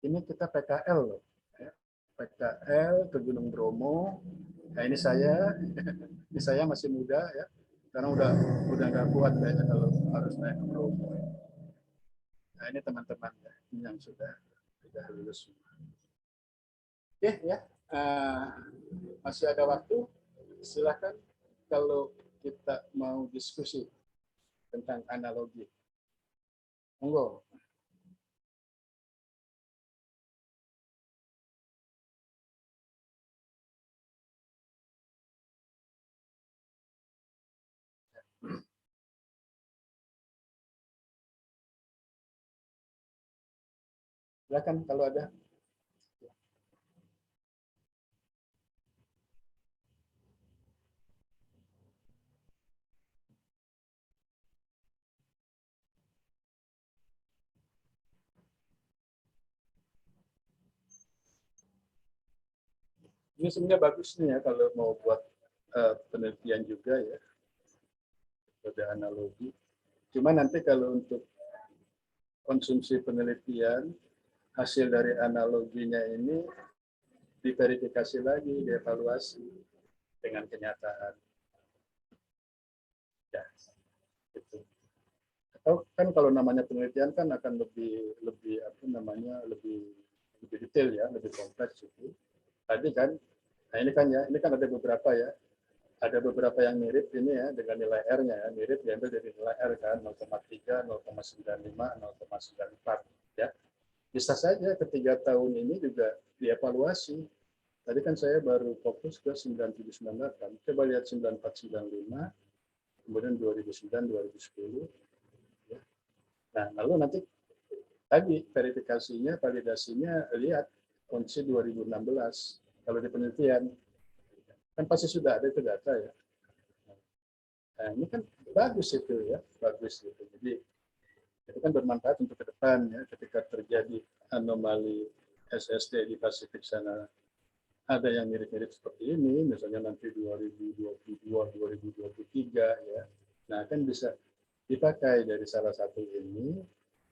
Ini kita PKL loh. PKL ke Gunung Bromo. Nah ini saya masih muda ya, karena udah nggak kuat kayaknya kalau harus naik ke Bromo. Nah ini teman-teman ya, yang sudah lulus semua. Oke ya, masih ada waktu, silakan kalau kita mau diskusi tentang analogi. Monggo. Silakan kalau ada. Ini sebenarnya bagus nih ya kalau mau buat penelitian juga ya, pada analogi. Cuma nanti kalau untuk konsumsi penelitian, hasil dari analoginya ini diverifikasi lagi, dievaluasi dengan kenyataan. Ya, gitu. Atau kan kalau namanya penelitian kan akan lebih apa namanya lebih detail ya, lebih kompleks itu. Tadi kan, nah ini kan ada beberapa ya, ada beberapa yang mirip ini ya dengan nilai R-nya ya, mirip diambil dari nilai R kan 0,3, 0,95, 0,94 ya. Bisa saja ketiga tahun ini juga dievaluasi. Tadi kan saya baru fokus ke 9798. Coba lihat 9495, kemudian 2009, 2010. Ya. Nah, lalu nanti tadi verifikasinya, validasinya lihat kondisi 2016. Kalau di penelitian kan pasti sudah ada itu data ya. Nah, ini kan bagus itu ya, bagus itu. Jadi itu kan bermanfaat untuk ke depan ya, ketika terjadi anomali SST di Pasifik sana ada yang mirip-mirip seperti ini, misalnya nanti 2022, 2023 ya. Nah, kan bisa dipakai dari salah satu ini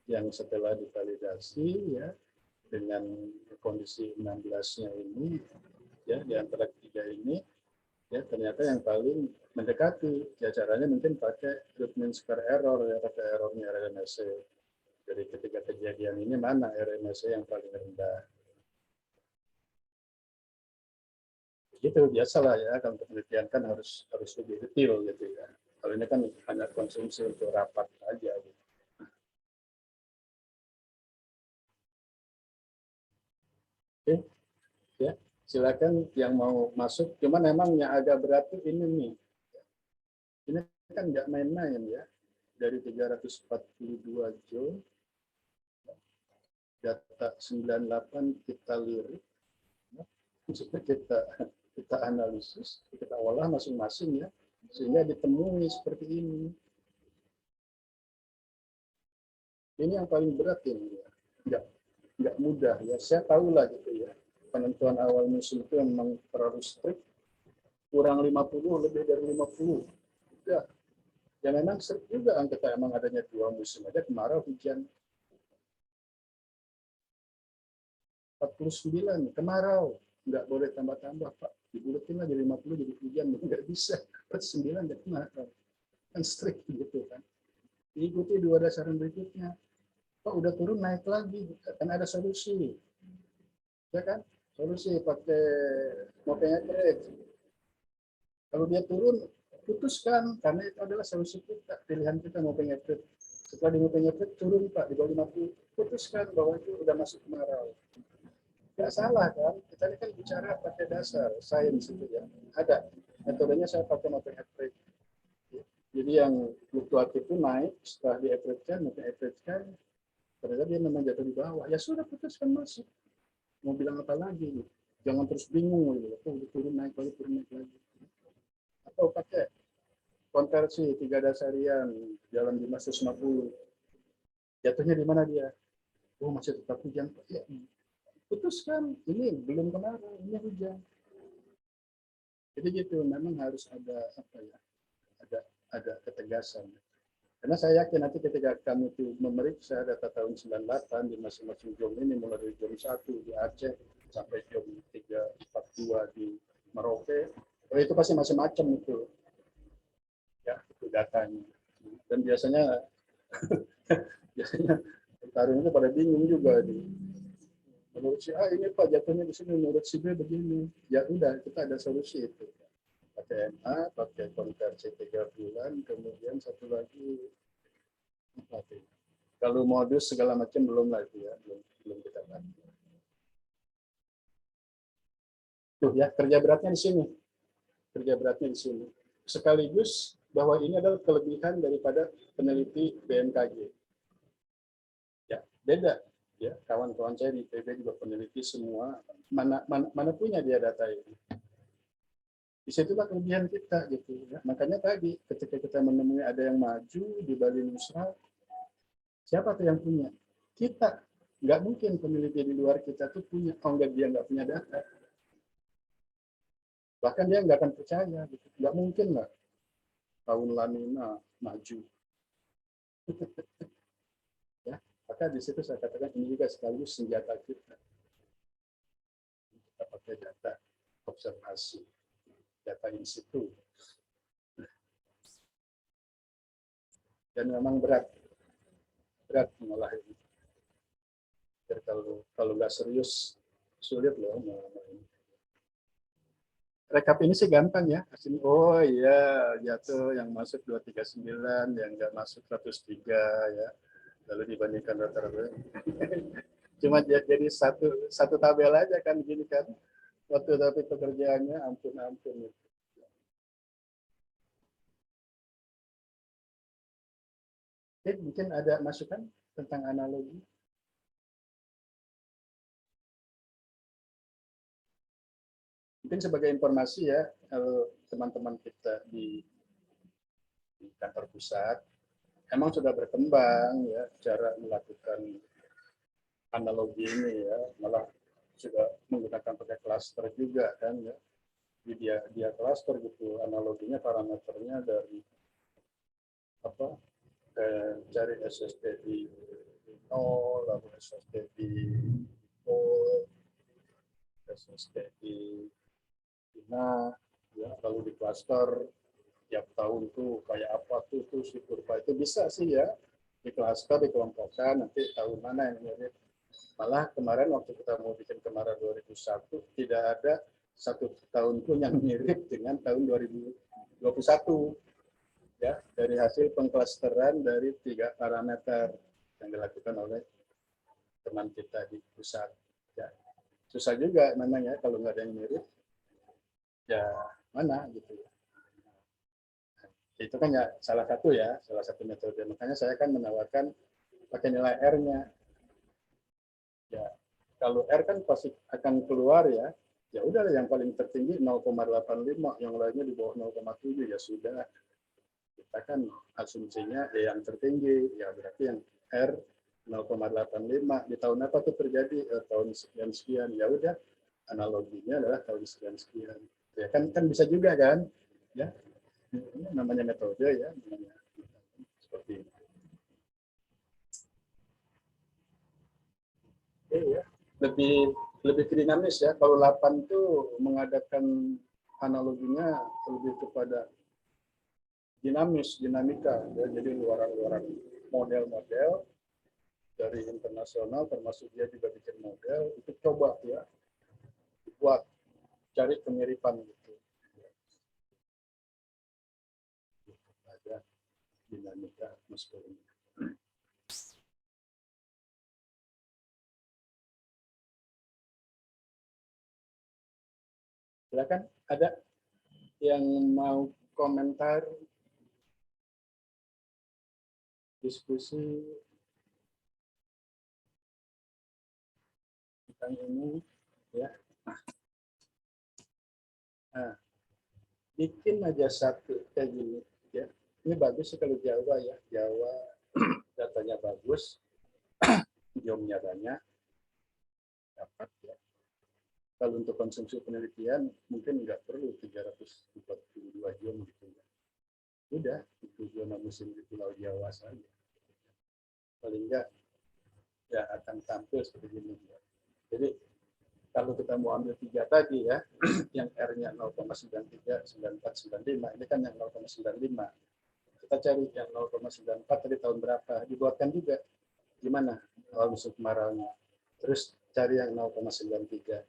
yang setelah divalidasi ya dengan kondisi 16-nya ini ya di antara ketiga ini ya ternyata yang paling mendekati ya caranya mungkin pakai root mean square error ya, pakai errornya RMSE. Dari ketiga kejadian ini mana RMSE yang paling rendah. Gitu biasalah ya kalau penelitian kan harus lebih detail gitu ya. Kalau ini kan hanya konsumsi untuk rapat aja. Gitu. Oke, ya silakan yang mau masuk. Cuman memang yang agak berat ini nih. Ini kan nggak main-main ya. Dari 342 joule, data 98 kita lirik, kita analisis, kita olah masing-masing ya, sehingga ditemui seperti ini. Ini yang paling berat ini ya. Nggak mudah ya. Saya tahu lah gitu ya. Penentuan awal musim itu memang terlalu strict. Kurang 50, lebih dari 50. Ya, ya memang strict juga kan kita emang adanya 2 musim aja, kemarau hujan. 49, kemarau. Nggak boleh tambah-tambah, Pak. Dibulatin lagi 50 jadi hujan. Nggak bisa. 49 jadi kemarau. Kan strict gitu kan. Diikuti 2 dasaran berikutnya. Pak udah turun naik lagi. Kan ada solusi. Ya kan? Solusi pakai mopenya trade. Kalau dia turun putuskan, karena itu adalah solusi kita, pilihan kita mau pengeprit. Setelah di pengeprit turun Pak di bawah 50, putuskan bahwa itu udah masuk kemarau. Nggak salah kan, kita ini kan bicara pakai dasar sains itu ya. Ada metodenya, saya pakai pengeprit. Jadi yang fluktuatif itu naik, setelah di-average-kan, ternyata dia memang jatuh di bawah. Ya sudah, putuskan masuk. Mau bilang apa lagi? Jangan terus bingung gitu. Oh, turun naik lagi, turun naik lagi. Atau pakai konversi 3 dasarian dalam jumlah 150. Jatuhnya di mana dia? Oh, masih tetap hujan. Ya, putuskan, ini belum kemarau, ini hujan. Jadi gitu, memang harus ada apa ya? Ada ketegasan. Karena saya yakin nanti ketika kami itu memeriksa data tahun 98 di masing-masing jom ini, mulai dari jom 1 di Aceh sampai jom 342 di Merauke, itu pasti macam-macam itu. Ya, itu datanya. Dan biasanya tarung itu pada bingung juga. Menurut si A ini Pak jatuhnya di sini, menurut si B begini. Ya udah, kita ada solusi itu. Pakai MA, pakai konversi 3 bulan, kemudian satu lagi kalau modus segala macam belum lagi ya, belum kita bantu. Tuh ya, kerja beratnya di sini. Kerja beratnya di sini. Sekaligus bahwa ini adalah kelebihan daripada peneliti BMKG. Ya, beda ya, kawan-kawan saya di IPB juga peneliti semua, mana punya dia data ini. Disitulah kelebihan kita gitu ya. Makanya tadi ketika kita menemui ada yang maju di Bali Nusra, siapa tuh yang punya? Kita. Nggak mungkin peneliti di luar kita tuh punya, kalau nggak dia nggak punya data. Bahkan dia nggak akan percaya gitu. Nggak mungkin lah tahun lanina maju. Ya, maka di situ saya katakan ini juga sekaligus senjata kita. Kita pakai data observasi, data in situ. Dan memang berat mengolah ini. Jadi kalau nggak serius, sulit loh. Rekap ini sih gampang ya. Oh iya, jatuh yang masuk 239, yang nggak masuk 103 ya. Lalu dibandingkan rata-rata. Cuma jadi satu tabel aja kan gini kan. Waktu tapi pekerjaannya ampun-ampun. Oke, mungkin ada masukan tentang analogi. Mungkin sebagai informasi ya, kalau teman-teman kita di kantor pusat, emang sudah berkembang ya cara melakukan analogi ini ya, malah sudah menggunakan pakai cluster juga kan ya. Jadi dia cluster gitu, analoginya parameternya dari apa, cari SST di 0, lalu SST di 0, SST di Nah, ya, lalu di cluster tiap tahun tuh kayak apa tuh si kurva itu bisa sih ya di cluster dikelompokkan nanti tahun mana yang mirip. Malah kemarin waktu kita mau bikin kemarin 2001 tidak ada satu tahun pun yang mirip dengan tahun 2021 ya, dari hasil pengklasteran dari 3 parameter yang dilakukan oleh teman kita di pusat ya. Susah juga namanya kalau nggak ada yang mirip ya mana gitu ya. Itu kan ya salah satu metode. Makanya saya kan menawarkan pakai nilai R-nya. Ya, kalau R kan pasti akan keluar ya. Ya udah yang paling tertinggi 0,85, yang lainnya di bawah 0,7 ya sudah. Kita kan asumsinya yang tertinggi, ya berarti yang R 0,85 di tahun apa tuh terjadi tahun sekian ya udah analoginya adalah tahun sekian ya kan bisa juga kan ya. Ini namanya metode ya, namanya seperti itu. Oke ya, lebih dinamis ya. Kalau 8 itu mengadakan analoginya lebih kepada dinamika ya. Jadi luaran-luaran model-model dari internasional, termasuk dia juga bikin model itu coba ya buat cari kemiripan gitu. dinamika atmosfer ini. Silakan, ada yang mau komentar, diskusi tentang ini, ya. Nah, bikin aja satu kayak gini, ya. Ini bagus kalau Jawa ya, Jawa datanya bagus, jomnya banyak, dapat ya. Kalau untuk konsumsi penelitian mungkin nggak perlu 342 jam gitu ya. Udah, itu zona musim di Pulau Jawa saja. Paling nggak ya akan tampil seperti ini. Ya. Jadi kalau kita mau ambil 3 tadi ya, yang R-nya 0,93, 94, 95, ini kan yang 0,95. Kita cari yang 0,94 tadi tahun berapa, dibuatkan juga. Gimana awal musim kemaraunya. Terus cari yang 0,93.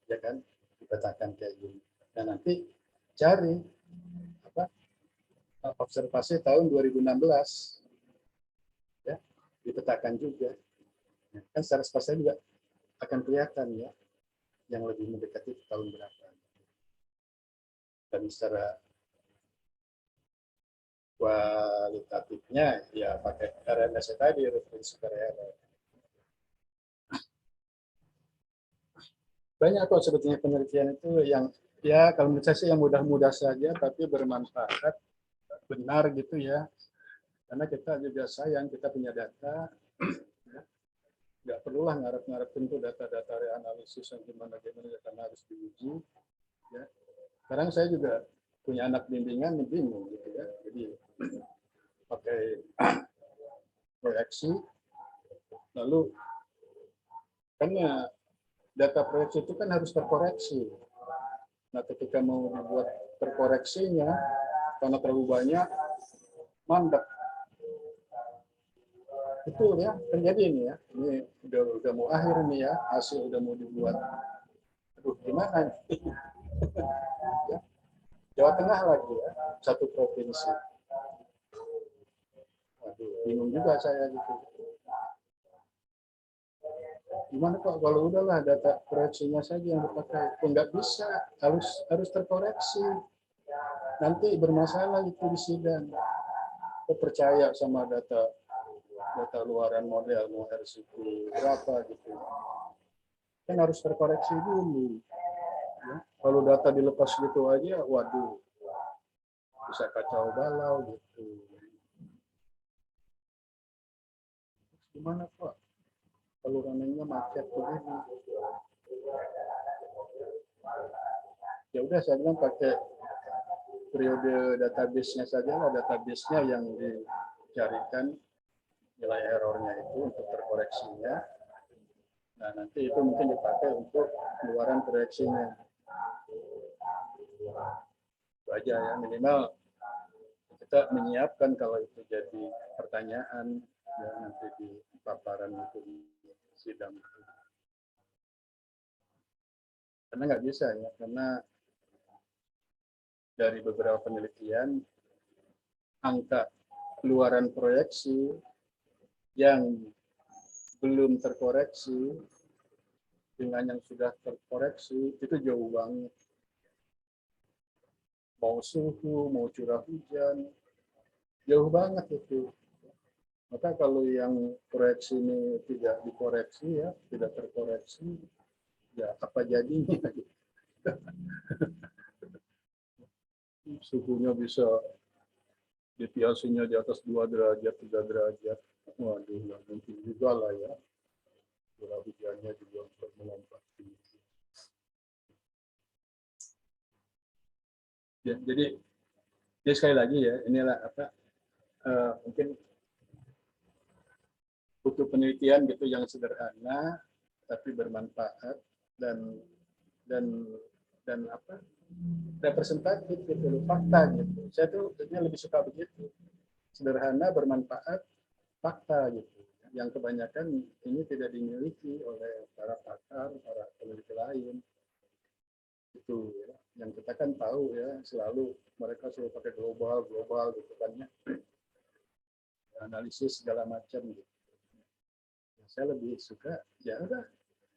Ya kan, dipetakan kayak gini. Dan nanti cari apa observasi tahun 2016 ya, dipetakan juga. Kan secara spasial juga akan kelihatan ya yang lebih mendekati tahun berapa. Dan secara kualitatifnya ya pakai RMS tadi, referensi area. Banyak kok sebetulnya penelitian itu yang ya kalau menurut saya sih yang mudah-mudah saja tapi bermanfaat, benar gitu ya. Karena kita juga sayang kita punya data, ya. Nggak perlulah ngarep-ngarep tentu data-data reanalisis yang gimana karena harus diuji. Ya. Sekarang saya juga punya anak bimbingan bingung gitu ya. Jadi pakai proyeksi, lalu karena data proyeksi itu kan harus terkoreksi. Nah, ketika mau dibuat terkoreksinya, karena terlalu banyak, mandek. Itu ya, terjadi ini ya. Ini udah mau akhir nih ya, hasil udah mau dibuat. Aduh, gimana? Ya. Jawa Tengah lagi ya, satu provinsi. Aduh, bingung juga saya gitu. Gimana Pak kalau udahlah data proyeksinya saja yang dipakai? Nggak bisa, harus terkoreksi. Nanti bermasalah itu di sidang. Kita percaya sama data luaran model mau RCP berapa gitu. Kan harus terkoreksi dulu. Ya. Kalau data dilepas gitu aja, waduh, bisa kacau balau gitu. Gimana Pak? Kalau running-nya macet begini. Ya udah saya bilang pakai periode database-nya saja lah, database-nya yang dicarikan nilai errornya itu untuk terkoreksinya. Nah, nanti itu mungkin dipakai untuk keluaran proyeksinya. Itu aja ya, minimal kita menyiapkan kalau itu jadi pertanyaan ya nanti di paparan itu di sidang. Karena nggak bisa ya, karena dari beberapa penelitian angka keluaran proyeksi yang belum terkoreksi dengan yang sudah terkoreksi itu jauh banget. Mau suhu, mau curah hujan, jauh banget itu. Maka kalau yang proyeksi ini tidak dikoreksi ya, tidak terkoreksi, ya apa jadinya? Suhunya bisa deviasinya di atas 2 derajat, 3 derajat. Waduh, nggak mungkin juga lah ya. Curah hujannya juga melompat tinggi. Ya, jadi sekali lagi ya, inilah apa mungkin butuh penelitian gitu yang sederhana tapi bermanfaat dan dan apa representatif gitu, fakta gitu. Saya tuh lebih suka begitu, sederhana, bermanfaat, fakta gitu. Yang kebanyakan ini tidak dimiliki oleh para pakar, para peneliti lain. Itu ya. Yang kita kan tahu ya, selalu mereka selalu pakai global gitu kan ya. analisis segala macam gitu. Saya lebih suka ya udah,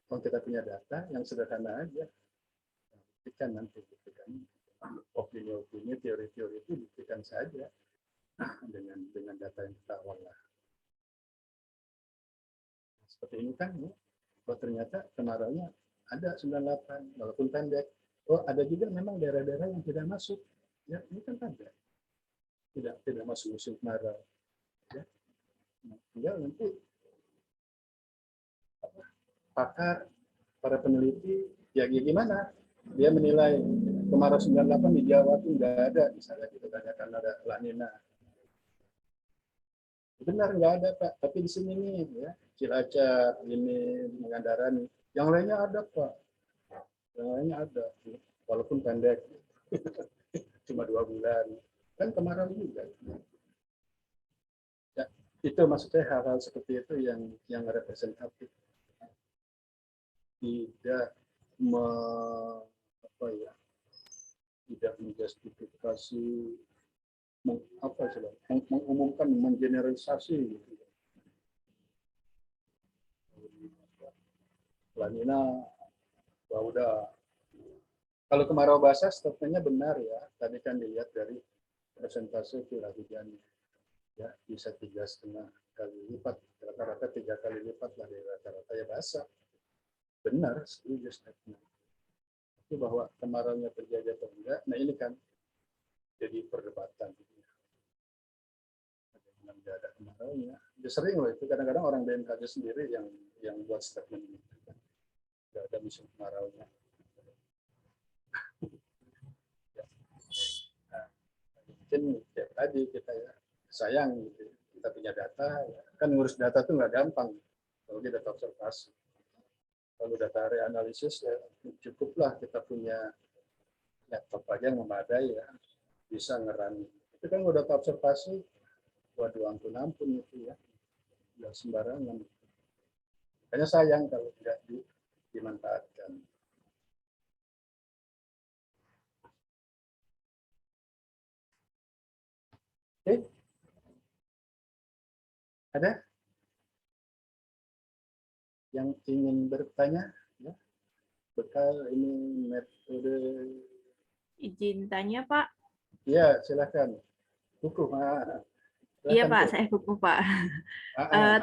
kalau kita punya data yang sederhana aja, buktikan nanti gitu kan. Opini-opini, teori-teori itu buktikan saja dengan data yang kita olah. Seperti ini kan, oh ternyata kemaraunya ada 98 walaupun pendek. Oh ada juga memang daerah-daerah yang tidak masuk. Ya ini kan ada. Tidak masuk musim kemarau. Ya. Tinggal nanti pakar, para peneliti, ya gimana? Dia menilai kemarau 98 di Jawa itu nggak ada, misalnya kita tanyakan ada La Nina. Benar nggak ada Pak, tapi di sini nih ya Cilacap, ini Pangandaran, yang lainnya ada Pak, yang lainnya ada, walaupun pendek, cuma 2 bulan, kan kemarau juga. Ya, itu maksudnya hal-hal seperti itu yang representatif, tidak tidak menjustifikasi, mengumumkan, mengeneralisasi gitu. La Nina, udah. Kalau kemarau basah statementnya benar ya. Tadi kan dilihat dari persentase curah hujannya, ya bisa 3,5 kali lipat, rata-rata 3 kali lipat dari rata-rata ya basah. Benar, setuju statement. Tapi bahwa kemaraunya terjadi atau enggak, nah ini kan jadi perdebatan. Nggak ada kemaraunya. Ya sering loh itu, kadang-kadang orang BMKG sendiri yang buat statement ini. Nggak ada musim kemaraunya. Ya. Nah, mungkin ya, tadi kita ya sayang gitu. Kita punya data, ya. Kan ngurus data tuh nggak gampang kalau kita data observasi. Kalau data reanalisis ya cukuplah kita punya laptop aja yang memadai ya, bisa ngerani. Itu kan udah data observasi, waduh ampun itu ya, nggak sembarangan. Makanya sayang kalau tidak dimanfaatkan. Oke, ada yang ingin bertanya? Ya, bekal ini metode. Izin tanya Pak. Ya, silakan. Buku, Iya silakan Pak, tuh. saya buku Pak.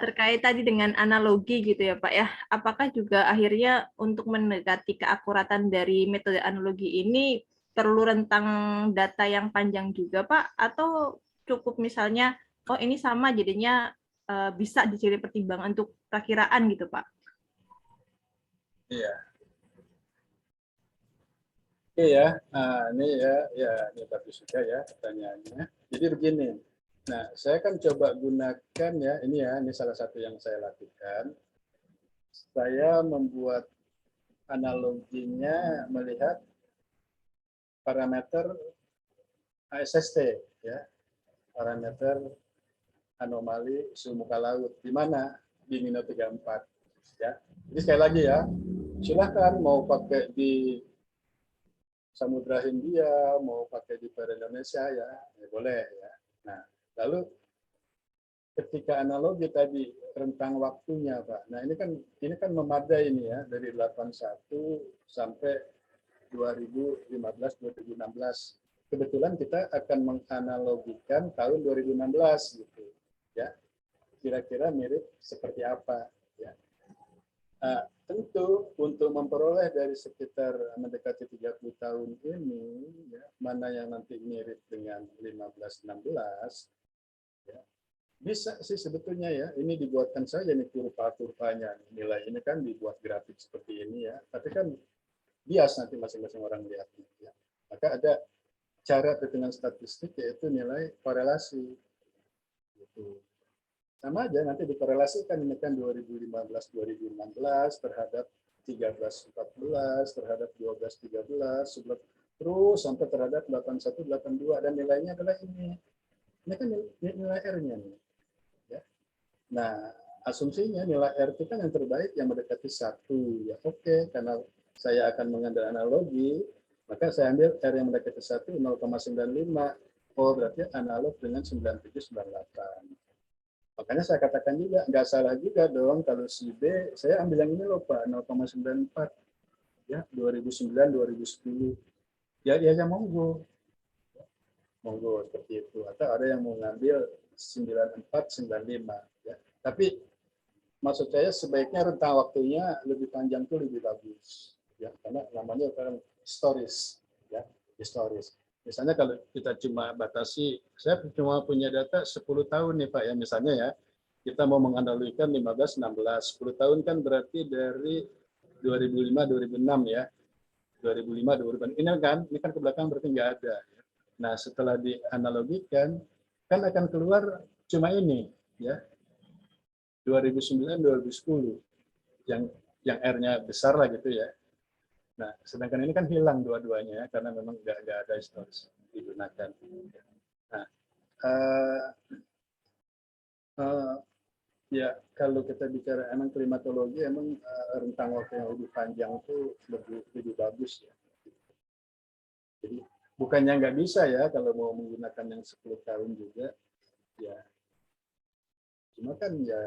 Terkait tadi dengan analogi gitu ya Pak ya, apakah juga akhirnya untuk mendekati keakuratan dari metode analogi ini perlu rentang data yang panjang juga Pak, atau cukup misalnya, oh ini sama jadinya bisa dijadi pertimbangan untuk perakiraan gitu Pak? Iya. Oke ya, ini ini bagus juga ya pertanyaannya. Jadi begini, nah saya kan coba gunakan ya, ini salah satu yang saya lakukan. Saya membuat analoginya melihat parameter ASST, ya, parameter anomali suhu muka laut, di mana di Mino 34. Ya. Jadi sekali lagi ya, silakan mau pakai di Samudra Hindia, mau pakai di perairan Indonesia ya boleh ya. Nah, lalu ketika analogi tadi rentang waktunya, Pak. Nah, ini kan memadai ini ya dari 81 sampai 2015-2016. Kebetulan kita akan menganalogikan tahun 2016 gitu ya. Kira-kira mirip seperti apa ya. Tentu untuk memperoleh dari sekitar mendekati 30 tahun ini, ya, mana yang nanti mirip dengan 15-16, ya, bisa sih sebetulnya ya, ini dibuatkan saja nih kurva-kurvanya, nilai ini kan dibuat grafik seperti ini ya, tapi kan bias nanti masing-masing orang lihatnya. Ya. Maka ada cara perhitungan statistik yaitu nilai korelasi. Gitu. Sama aja nanti dikorelasikan ini kan 2015-2016 terhadap 13-14 terhadap 12-13 terus sampai terhadap 81-82 dan nilainya adalah ini kan nilai R-nya nih ya. Nah asumsinya nilai R itu kan yang terbaik yang mendekati 1 ya oke, karena saya akan mengambil analogi maka saya ambil R yang mendekati 1 0,95. Oh berarti analog dengan 97-98. Makanya saya katakan juga, nggak salah juga dong kalau si B, saya ambil yang ini loh Pak, 0,94. Ya, 2009, 2010. Ya, dia aja monggo. Monggo seperti itu. Atau ada yang mau ngambil 94, 95. Ya. Tapi maksud saya sebaiknya rentang waktunya lebih panjang tuh lebih bagus. Ya, karena namanya kan historis. Ya, historis. Misalnya kalau kita cuma batasi, saya cuma punya data 10 tahun nih Pak ya, misalnya ya, kita mau menganalogikan 15, 16, 10 tahun kan berarti dari 2005, 2006 ya, 2005, 2006, ini kan ke belakang berarti nggak ada. Nah setelah dianalogikan, kan akan keluar cuma ini, ya 2009, 2010, yang R-nya besar lah gitu ya. Nah, sedangkan ini kan hilang dua-duanya ya, karena memang nggak ada historis digunakan. Nah, uh, uh, ya kalau kita bicara emang klimatologi, emang rentang waktu yang lebih panjang itu lebih bagus ya. Jadi bukannya nggak bisa ya kalau mau menggunakan yang 10 tahun juga, ya. Cuma kan ya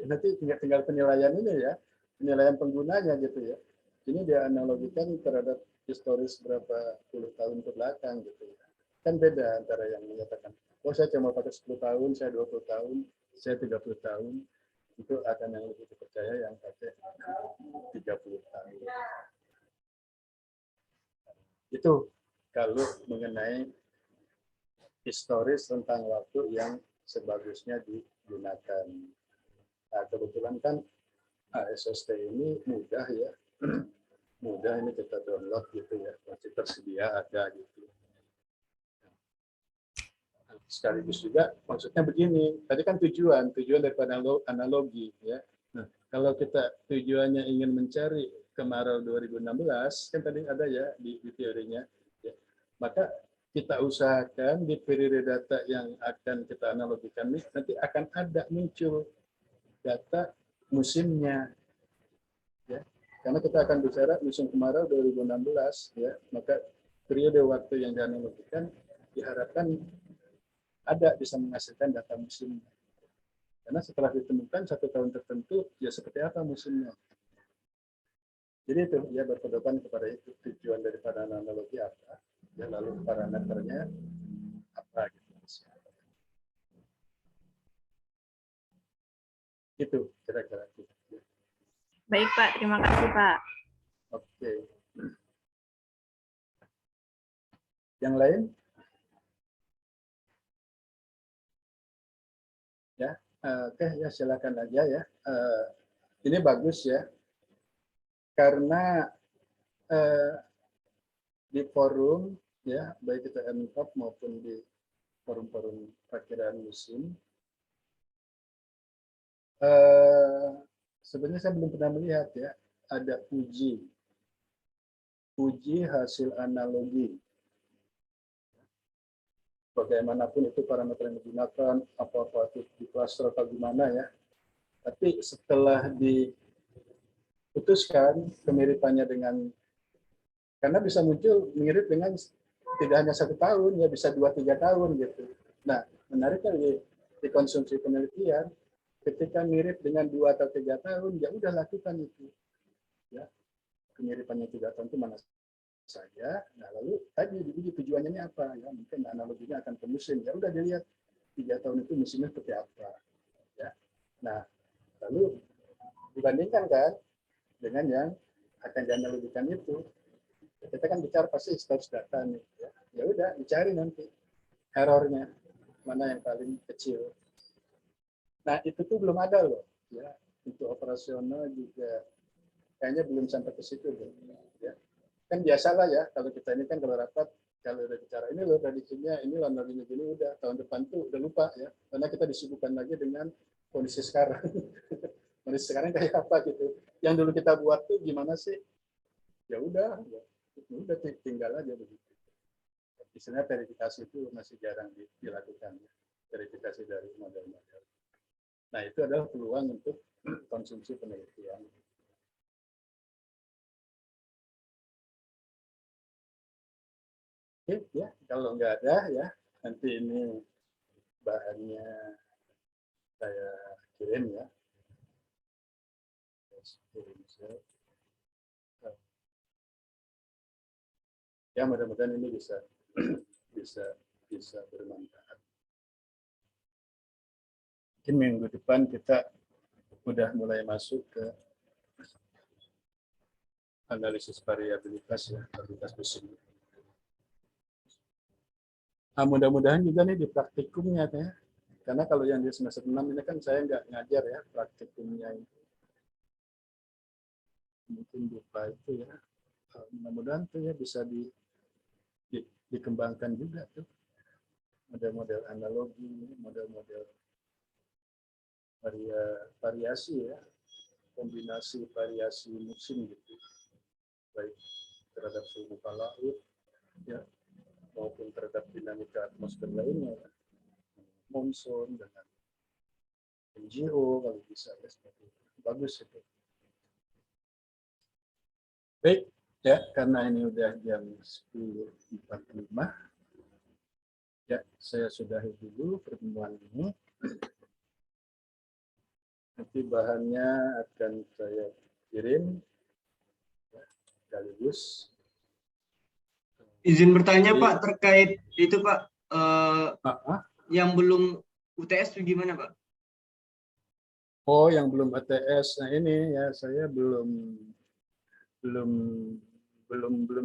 nanti tinggal penilaian ini ya, penilaian penggunanya gitu ya. Ini dia analogikan terhadap historis berapa puluh tahun ke belakang gitu ya. Kan beda antara yang menyatakan, oh saya cuma pakai 10 tahun, saya 20 tahun, saya 30 tahun, itu akan yang lebih dipercaya yang pakai 30 tahun. Itu kalau mengenai historis tentang waktu yang sebagusnya digunakan. Nah, kebetulan kan ASST ini mudah ya, mudah ini kita download gitu ya, masih tersedia ada gitu. Sekaligus juga maksudnya begini, tadi kan tujuan daripada analogi ya. Nah, kalau kita tujuannya ingin mencari kemarau 2016 kan tadi ada ya di teorinya ya. Maka kita usahakan di periode data yang akan kita analogikan ini nanti akan ada muncul data musimnya ya. Karena kita akan bicara musim kemarau 2016 ya, maka periode waktu yang dianalogikan diharapkan ada bisa menghasilkan data musimnya. Karena setelah ditemukan satu tahun tertentu, ya seperti apa musimnya. Jadi itu ya berpedoman kepada itu tujuan daripada analogi apa, ya lalu parameternya apa gitu. Itu kira-kira. Baik Pak, terima kasih Pak. Oke. Yang lain? Ya, oke ya silakan aja ya. Ini bagus ya, karena di forum ya baik itu MCOP maupun di forum-forum perakiraan musim, sebenarnya saya belum pernah melihat ya ada uji hasil analogi. Bagaimanapun itu parameter yang digunakan, apa-apa itu di cluster atau gimana ya. Tapi setelah diputuskan kemiripannya dengan, karena bisa muncul mirip dengan tidak hanya 1 tahun, ya bisa 2-3 tahun gitu. Nah, menariknya di konsumsi penelitian, ketika mirip dengan 2 atau 3 tahun, ya udah lakukan itu. Ya, kemiripannya 3 tahun itu mana saja. Nah, lalu tadi diuji tujuannya ini apa ya? Mungkin analoginya akan ke musim. Ya udah dilihat 3 tahun itu musimnya seperti apa. Ya. Nah, lalu dibandingkan kan dengan yang akan dianalogikan itu. Kita kan bicara pasti status data nih. Ya udah dicari nanti errornya mana yang paling kecil. Nah, itu tuh belum ada loh. Ya, untuk operasional juga kayaknya belum sampai ke situ. Ya. Kan biasalah ya kalau kita ini kan kalau rapat kalau udah bicara ini loh prediksinya ini loh gini udah tahun depan tuh udah lupa ya karena kita disibukkan lagi dengan kondisi sekarang. Kondisi sekarang kayak apa gitu. Yang dulu kita buat tuh gimana sih? Ya udah tinggal aja begitu. Istilahnya verifikasi itu masih jarang dilakukan ya. Verifikasi dari model-model. Nah, itu adalah peluang untuk konsumsi penelitian. Oke, ya kalau nggak ada ya nanti ini bahannya saya kirim ya. Ya, mudah-mudahan ini bisa bisa bermanfaat. Mungkin minggu depan kita udah mulai masuk ke analisis variabilitas ya, variabilitas mesin. Nah, mudah-mudahan juga nih di praktikumnya ya. Karena kalau yang di semester 6 ini kan saya nggak ngajar ya praktikumnya itu. Mungkin lupa itu ya. Mudah-mudahan tuh ya bisa dikembangkan juga tuh. Model-model analogi, model-model variasi ya. Kombinasi variasi musim gitu. Baik terhadap suhu muka laut ya, maupun terhadap dinamika atmosfer lainnya. Monsoon dengan NGO kalau bisa ya, seperti itu. Bagus itu. Baik ya, karena ini udah jam 10.45 ya, saya sudahi dulu pertemuan ini. Nanti bahannya akan saya kirim ya, sekaligus. Izin bertanya Pak terkait itu Pak, yang belum UTS itu gimana Pak? Oh, yang belum ATS. Nah ini ya saya belum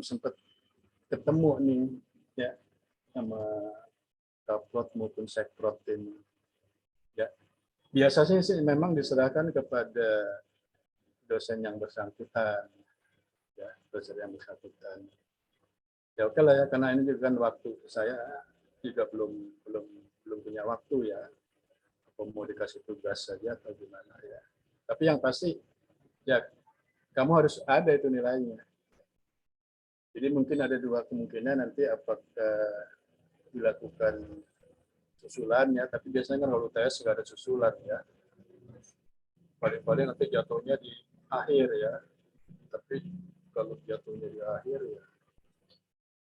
sempat ketemu nih ya sama Kaprot maupun Sekprot ini. Ya. Biasanya sih memang diserahkan kepada dosen yang bersangkutan. Ya, dosen yang bersangkutan. Ya oke lah ya, karena ini juga kan waktu saya juga belum punya waktu ya. Apa mau dikasih tugas saja atau gimana ya. Tapi yang pasti ya kamu harus ada itu nilainya. Jadi mungkin ada dua kemungkinan nanti apakah dilakukan susulannya, tapi biasanya kan kalau UTS nggak ada susulan ya. Paling-paling nanti jatuhnya di akhir ya. Tapi kalau jatuhnya di akhir ya,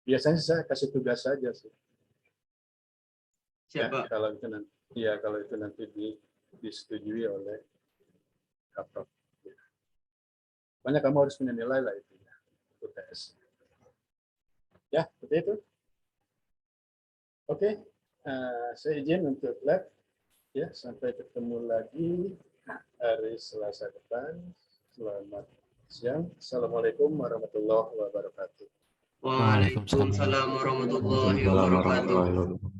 biasanya saya kasih tugas saja sih. Siapa? Ya, kalau itu nanti disetujui oleh Kaprot. Pokoknya kamu harus menilai lah itu ya, UTS. Ya, seperti itu. Oke, saya izin untuk lab. Ya, sampai ketemu lagi hari Selasa depan. Selamat siang. Assalamualaikum warahmatullahi wabarakatuh. Waalaikumsalam warahmatullahi wabarakatuh.